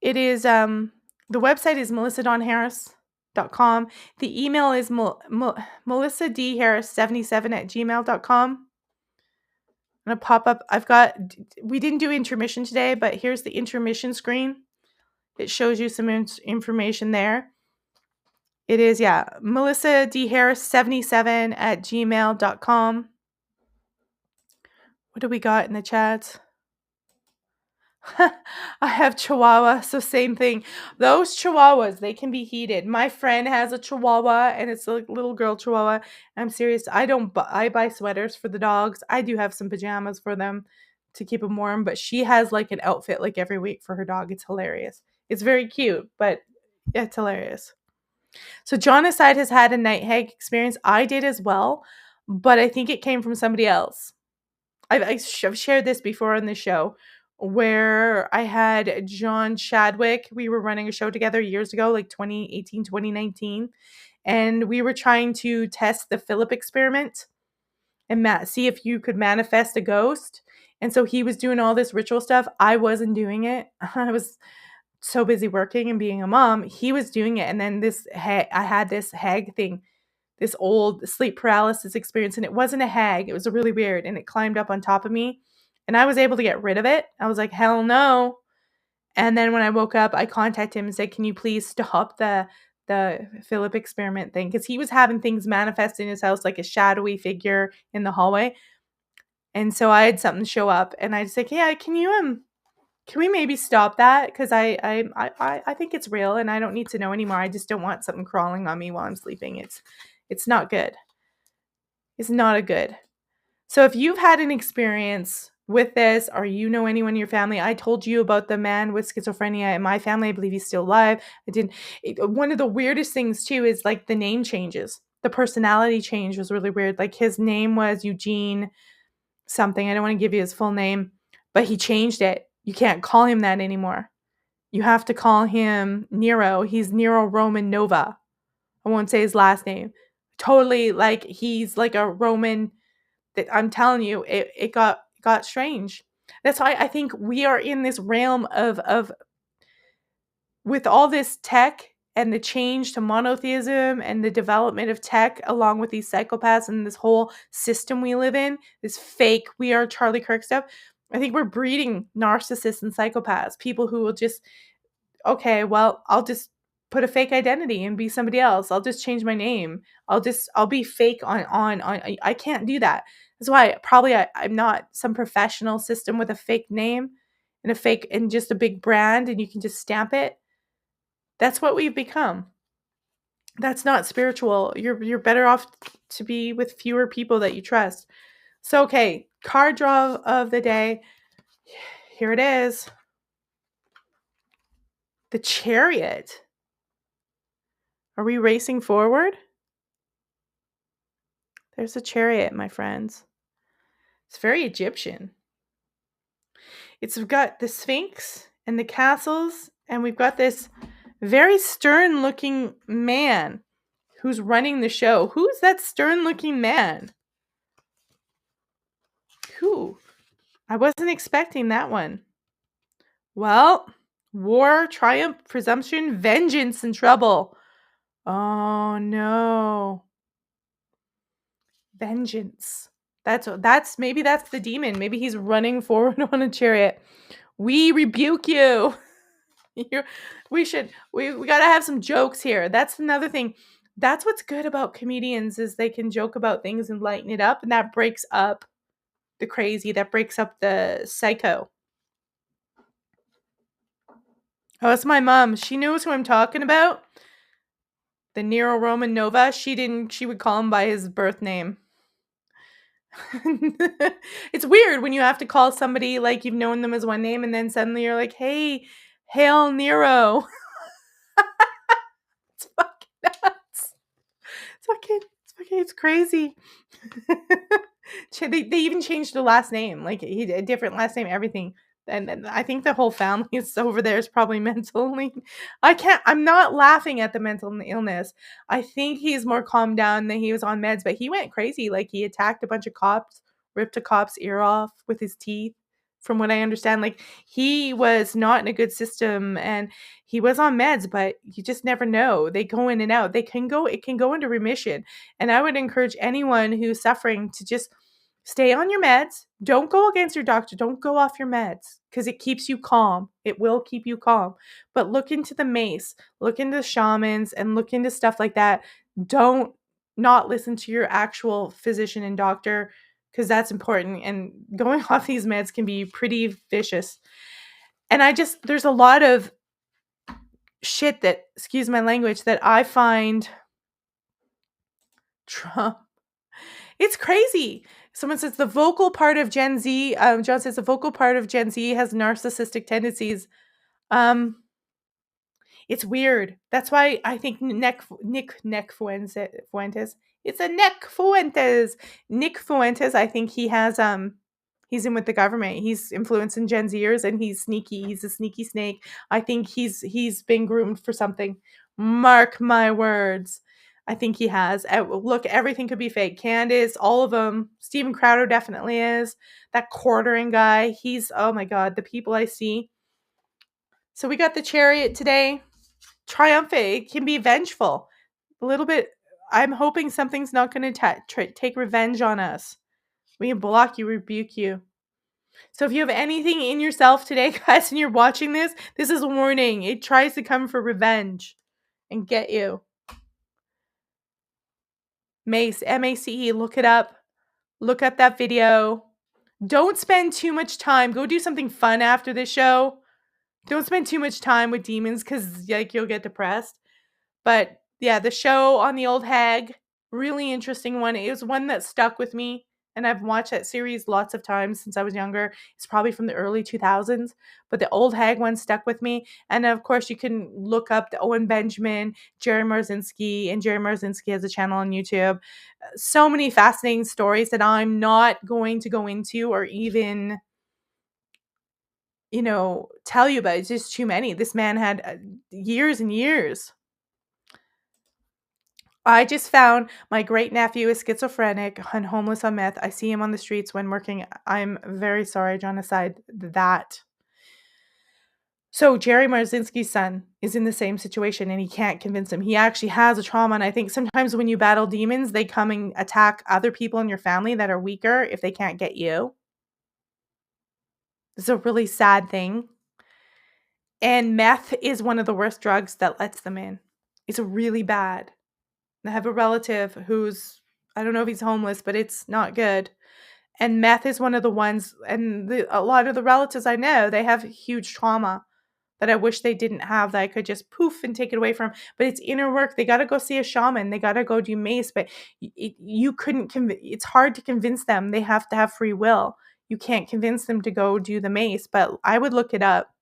it is the website is melissadonharris.com. The email is melissadharris77@gmail.com. I'm gonna pop up. We didn't do intermission today, but here's the intermission screen. It shows you some information there. It is, melissadharris77@gmail.com. What do we got in the chat? I have Chihuahua, so same thing. Those Chihuahuas, they can be heated. My friend has a Chihuahua, and it's a little girl Chihuahua. I'm serious. I buy sweaters for the dogs. I do have some pajamas for them to keep them warm, but she has like an outfit like every week for her dog. It's hilarious. It's very cute, but it's hilarious. So John aside has had a night hag experience. I did as well, but I think it came from somebody else. I've shared this before on the show where I had John Chadwick. We were running a show together years ago, like 2018, 2019. And we were trying to test the Philip experiment and see if you could manifest a ghost. And so he was doing all this ritual stuff. I wasn't doing it. I was so busy working and being a mom. He was doing it. And then I had this hag thing, this old sleep paralysis experience. And it wasn't a hag. It was really weird. And it climbed up on top of me. And I was able to get rid of it. I was like, hell no. And then when I woke up, I contacted him and said, can you please stop the Philip experiment thing? Because he was having things manifest in his house, like a shadowy figure in the hallway. And so I had something show up, and I was like, yeah, can we maybe stop that? Because I think it's real, and I don't need to know anymore. I just don't want something crawling on me while I'm sleeping. It's not good. It's not a good. So if you've had an experience with this, or you know anyone in your family, I told you about the man with schizophrenia in my family. I believe he's still alive. One of the weirdest things too is like the name changes. The personality change was really weird. Like his name was Eugene something. I don't want to give you his full name, but he changed it. You can't call him that anymore. You have to call him Nero. He's Nero Roman Nova. I won't say his last name. Totally, like he's like a Roman. That I'm telling you, it got strange. That's why I think we are in this realm of with all this tech and the change to monotheism and the development of tech, along with these psychopaths and this whole system we live in, this fake we are Charlie Kirk stuff. I think we're breeding narcissists and psychopaths, people who will just, okay, well, I'll just put a fake identity and be somebody else. I'll just change my name. I'll be fake on I can't do that. That's why probably I'm not some professional system with a fake name and just a big brand and you can just stamp it. That's what we've become. That's not spiritual. You're better off to be with fewer people that you trust. So, okay, card draw of the day. Here it is. The Chariot. Are we racing forward? There's a chariot, my friends. It's very Egyptian. We've got the Sphinx and the castles, and we've got this very stern-looking man who's running the show. Who's that stern-looking man? Who? I wasn't expecting that one. Well, war, triumph, presumption, vengeance, and trouble. Oh, no. Vengeance. Maybe that's the demon. Maybe he's running forward on a chariot. We rebuke you. We gotta have some jokes here. That's another thing. That's what's good about comedians is they can joke about things and lighten it up, and that breaks up the crazy. That breaks up the psycho. Oh, it's my mom. She knows who I'm talking about. The Nero Roman Nova. She would call him by his birth name. It's weird when you have to call somebody like you've known them as one name and then suddenly you're like, hey, hail Nero. It's fucking nuts. It's crazy. They even changed the last name. Like he a different last name, everything. And I think the whole family is over there is probably mentally. I'm not laughing at the mental illness. I think he's more calmed down than he was on meds, but he went crazy. Like he attacked a bunch of cops, ripped a cop's ear off with his teeth. From what I understand, like he was not in a good system and he was on meds, but you just never know. They go in and out. It can go into remission. And I would encourage anyone who's suffering to just stay on your meds. Don't go against your doctor. Don't go off your meds because it keeps you calm. It will keep you calm. But look into the mace, look into shamans, and look into stuff like that. Don't not listen to your actual physician and doctor because that's important. And going off these meds can be pretty vicious. And there's a lot of shit that, excuse my language, that I find Trump. It's crazy. Someone says the vocal part of Gen Z, John says the vocal part of Gen Z has narcissistic tendencies. It's weird. That's why I think Nick Fuentes. It's a Nick Fuentes. Nick Fuentes, I think he has he's in with the government. He's influencing Gen Zers and he's sneaky. He's a sneaky snake. I think he's been groomed for something. Mark my words. I think he has. Look, everything could be fake. Candace, all of them. Steven Crowder definitely is. That quartering guy. He's, oh my God, the people I see. So we got the chariot today. Triumphant. It can be vengeful. A little bit. I'm hoping something's not going to take revenge on us. We can block you, rebuke you. So if you have anything in yourself today, guys, and you're watching this is a warning. It tries to come for revenge and get you. Mace, M-A-C-E, look it up. Look up that video. Don't spend too much time. Go do something fun after this show. Don't spend too much time with demons because you'll get depressed. But yeah, the show on the Old Hag, really interesting one. It was one that stuck with me, and I've watched that series lots of times since I was younger. It's probably from the early 2000s, but the Old Hag one stuck with me. And of course, you can look up the Owen Benjamin, Jerry Marzinski, and Jerry Marzinski has a channel on YouTube. So many fascinating stories that I'm not going to go into or even tell you about. It's just too many. This man had years and years. I just found my great nephew is schizophrenic and homeless on meth. I see him on the streets when working. I'm very sorry, John, aside that. So Jerry Marzinski's son is in the same situation and he can't convince him. He actually has a trauma. And I think sometimes when you battle demons, they come and attack other people in your family that are weaker if they can't get you. It's a really sad thing. And meth is one of the worst drugs that lets them in. It's really bad. I have a relative who's, I don't know if he's homeless, but it's not good. And meth is one of the ones, and a lot of the relatives I know, they have huge trauma that I wish they didn't have, that I could just poof and take it away from. But it's inner work. They got to go see a shaman. They got to go do mace. But you couldn't it's hard to convince them. They have to have free will. You can't convince them to go do the mace. But I would look it up.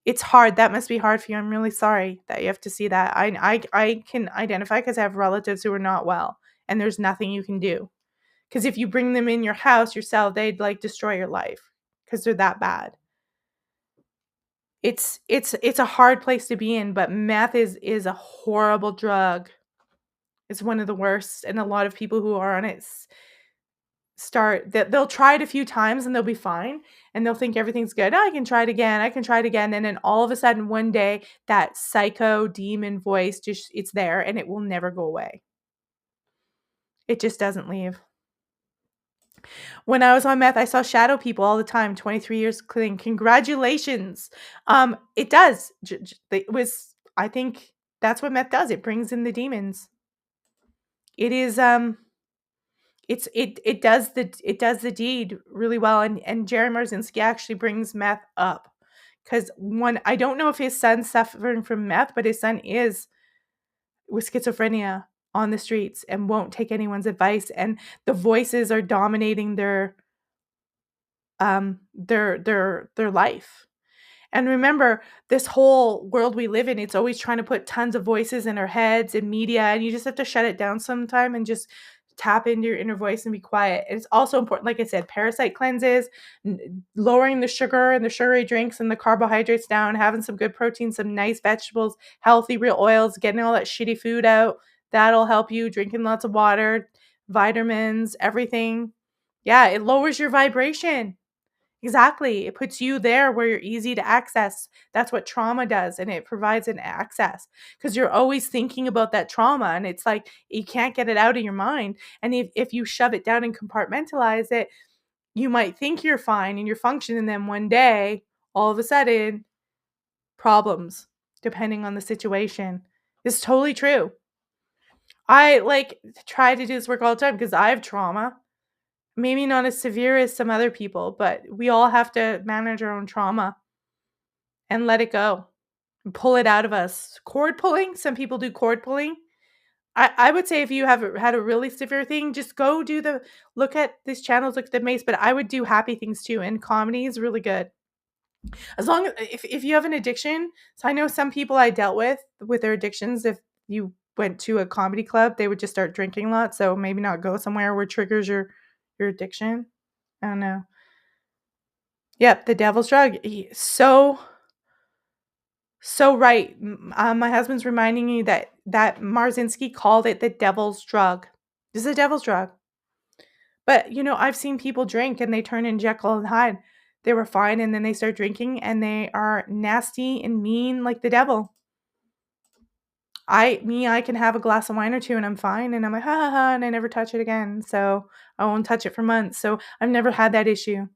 It's hard. That must be hard for you. I'm really sorry that you have to see that. I can identify because I have relatives who are not well, and there's nothing you can do. Because if you bring them in your house yourself, they'd destroy your life because they're that bad. It's a hard place to be in, but meth is a horrible drug. It's one of the worst, and a lot of people who are on it they'll try it a few times and they'll be fine and they'll think everything's good. Oh, I can try it again. And then all of a sudden one day that psycho demon voice it's there and it will never go away. It just doesn't leave. When I was on meth, I saw shadow people all the time. 23 years clean. Congratulations. It does. I think that's what meth does. It brings in the demons. It is it does the deed really well, and Jerry Marzinski actually brings meth up because I don't know if his son's suffering from meth, but his son is with schizophrenia on the streets and won't take anyone's advice, and the voices are dominating their life. And remember, this whole world we live in, it's always trying to put tons of voices in our heads and media, and you just have to shut it down sometime and just tap into your inner voice and be quiet. And it's also important, like I said, parasite cleanses, lowering the sugar and the sugary drinks and the carbohydrates down, having some good protein, some nice vegetables, healthy real oils, getting all that shitty food out. That'll help you. Drinking lots of water, vitamins, everything. Yeah, it lowers your vibration. Exactly. It puts you there where you're easy to access. That's what trauma does. And it provides an access because you're always thinking about that trauma. And it's like you can't get it out of your mind. And if you shove it down and compartmentalize it, you might think you're fine and you're functioning. And then one day, all of a sudden, problems, depending on the situation. It's totally true. I try to do this work all the time because I have trauma. Maybe not as severe as some other people, but we all have to manage our own trauma and let it go and pull it out of us. Cord pulling, some people do cord pulling. I would say if you have had a really severe thing, just go look at these channels, look at the mace, but I would do happy things too. And comedy is really good. As long as if you have an addiction, so I know some people I dealt with their addictions, if you went to a comedy club, they would just start drinking a lot, so maybe not go somewhere where triggers your addiction. I don't know. Yep, the devil's drug. So right. My husband's reminding me that Marzinski called it the devil's drug. This is a devil's drug. But, I've seen people drink and they turn in Jekyll and Hyde. They were fine and then they start drinking and they are nasty and mean like the devil. I can have a glass of wine or two and I'm fine and I'm like, ha ha ha, and I never touch it again. So I won't touch it for months. So I've never had that issue.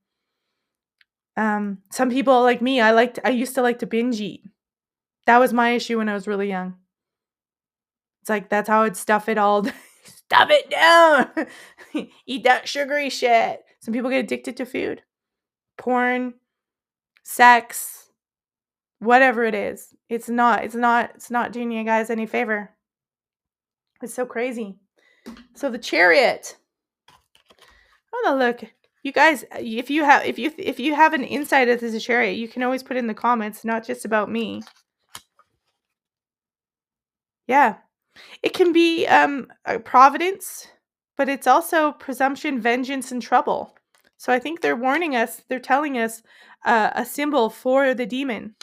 Some people like me, I used to like to binge eat. That was my issue when I was really young. It's like that's how I'd stuff it all. Stuff it down. Eat that sugary shit. Some people get addicted to food, porn, sex, whatever it is. It's not doing you guys any favor. It's so crazy. So the chariot. I'm gonna look. You guys, if you have an insight as a chariot, you can always put in the comments, not just about me. Yeah. It can be a providence, but it's also presumption, vengeance, and trouble. So I think they're warning us, they're telling us a symbol for the demon.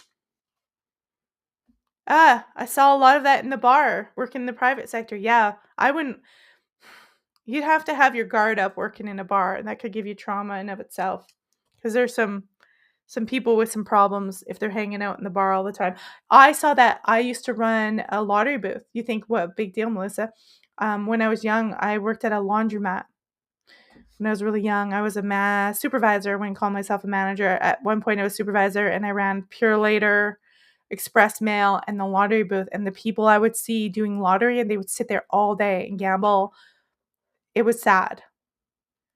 I saw a lot of that in the bar, working in the private sector. Yeah, I wouldn't, you'd have to have your guard up working in a bar, and that could give you trauma in of itself. Because there's some people with some problems if they're hanging out in the bar all the time. I saw that. I used to run a lottery booth. You think, what big deal, Melissa? When I was young, I worked at a laundromat. When I was really young, I was a supervisor. I wouldn't call myself a manager. At one point, I was supervisor, and I ran Pure Later, Express Mail, and the lottery booth. And the people I would see doing lottery, and they would sit there all day and gamble. It was sad.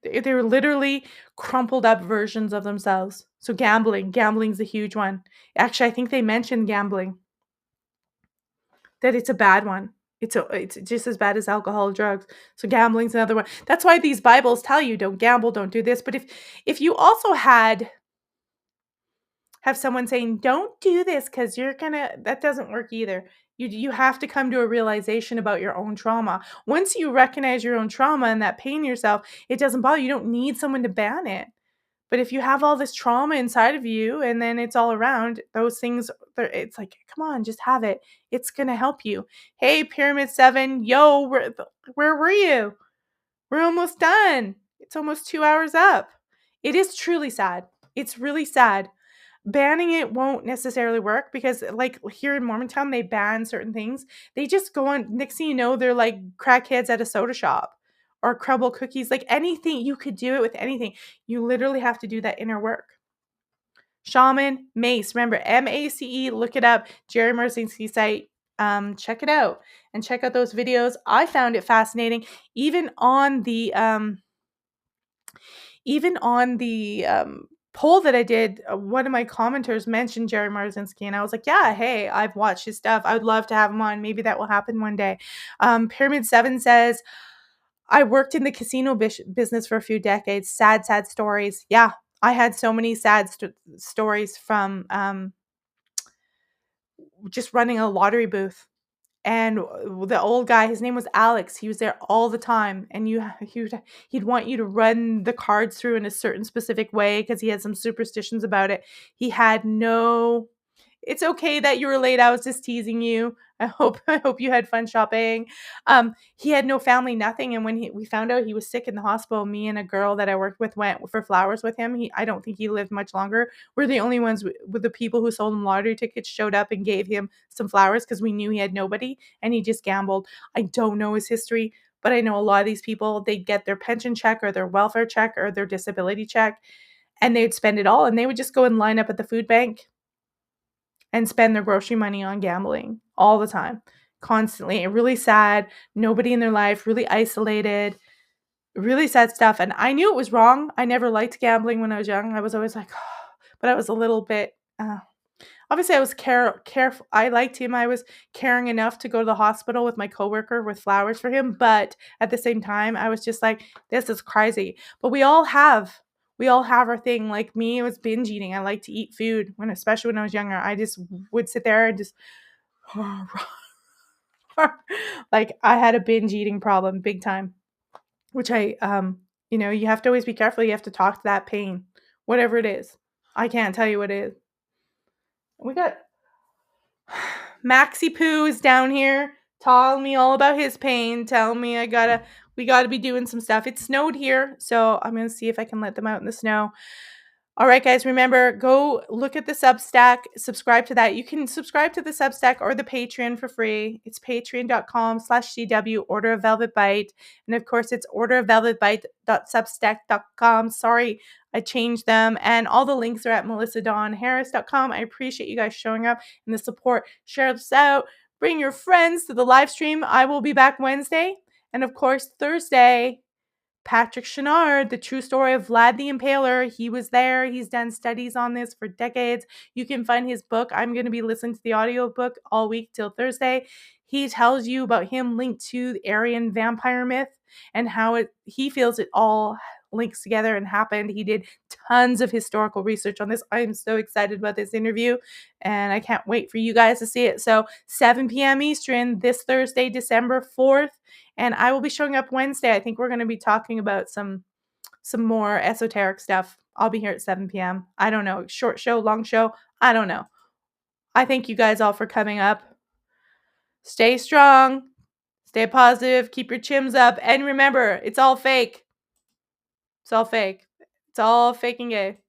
They were literally crumpled up versions of themselves. So gambling's a huge one. Actually, I think they mentioned gambling, that it's a bad one. It's just as bad as alcohol or drugs. So gambling's another one. That's why these Bibles tell you don't gamble, don't do this. But if you also have someone saying don't do this because that doesn't work either. You have to come to a realization about your own trauma. Once you recognize your own trauma and that pain yourself, it doesn't bother you. You don't need someone to ban it. But if you have all this trauma inside of you and then it's all around, those things, it's like, come on, just have it. It's going to help you. Hey, Pyramid 7, yo, where were you? We're almost done. It's almost 2 hours up. It is truly sad. It's really sad. Banning it won't necessarily work because, like, here in Mormontown, they ban certain things. They just go on, next thing you know, they're like crackheads at a soda shop or crumble cookies. Like anything, you could do it with anything. You literally have to do that inner work. Shaman, Mace, remember, MACE, look it up. Jerry Marzinski's site. Check it out and check out those videos. I found it fascinating. Even on the poll that I did, one of my commenters mentioned Jerry Marzinski, and I was like, yeah, hey, I've watched his stuff. I would love to have him on. Maybe that will happen one day. Pyramid 7 says, I worked in the casino business for a few decades. Sad, sad stories. Yeah, I had so many sad stories from just running a lottery booth. And the old guy, his name was Alex. He was there all the time, and he'd want you to run the cards through in a certain specific way because he had some superstitions about it. He had no. It's okay that you were late. I was just teasing you. I hope you had fun shopping. He had no family, nothing. And when we found out he was sick in the hospital, me and a girl that I worked with went for flowers with him. I don't think he lived much longer. We're the only ones with the people who sold him lottery tickets showed up and gave him some flowers because we knew he had nobody and he just gambled. I don't know his history, but I know a lot of these people, they'd get their pension check or their welfare check or their disability check and they'd spend it all and they would just go and line up at the food bank and spend their grocery money on gambling all the time, constantly. Really sad, nobody in their life, really isolated, really sad stuff. And I knew it was wrong. I never liked gambling when I was young. I was always like, oh, but I was a little bit, obviously I was careful. I liked him. I was caring enough to go to the hospital with my coworker with flowers for him. But at the same time, I was just like, this is crazy. But we all have We all have our thing. Like me, it was binge eating. I like to eat food especially when I was younger. I just would sit there and just like I had a binge eating problem big time, which you have to always be careful. You have to talk to that pain, whatever it is. I can't tell you what it is. We got Maxi Poo is down here telling me all about his pain, telling me we gotta be doing some stuff. It snowed here, so I'm gonna see if I can let them out in the snow. All right, guys, remember, go look at the Substack, subscribe to that. You can subscribe to the Substack or the Patreon for free. It's patreon.com/CW, Order of Velvet Bite. And of course, it's orderofvelvetbite.substack.com. Sorry, I changed them. And all the links are at melissadonharris.com. I appreciate you guys showing up and the support. Share this out. Bring your friends to the live stream. I will be back Wednesday. And of course, Thursday, Patrick Chenard, the true story of Vlad the Impaler. He was there. He's done studies on this for decades. You can find his book. I'm going to be listening to the audiobook all week till Thursday. He tells you about him linked to the Aryan vampire myth and how he feels it all links together and happened. He did tons of historical research on this. I'm so excited about this interview, and I can't wait for you guys to see it. So 7 p.m. Eastern this Thursday, December 4th. And I will be showing up Wednesday. I think we're going to be talking about some more esoteric stuff. I'll be here at 7 p.m. I don't know. Short show, long show. I don't know. I thank you guys all for coming up. Stay strong. Stay positive. Keep your chims up. And remember, it's all fake. It's all fake. It's all fake and gay.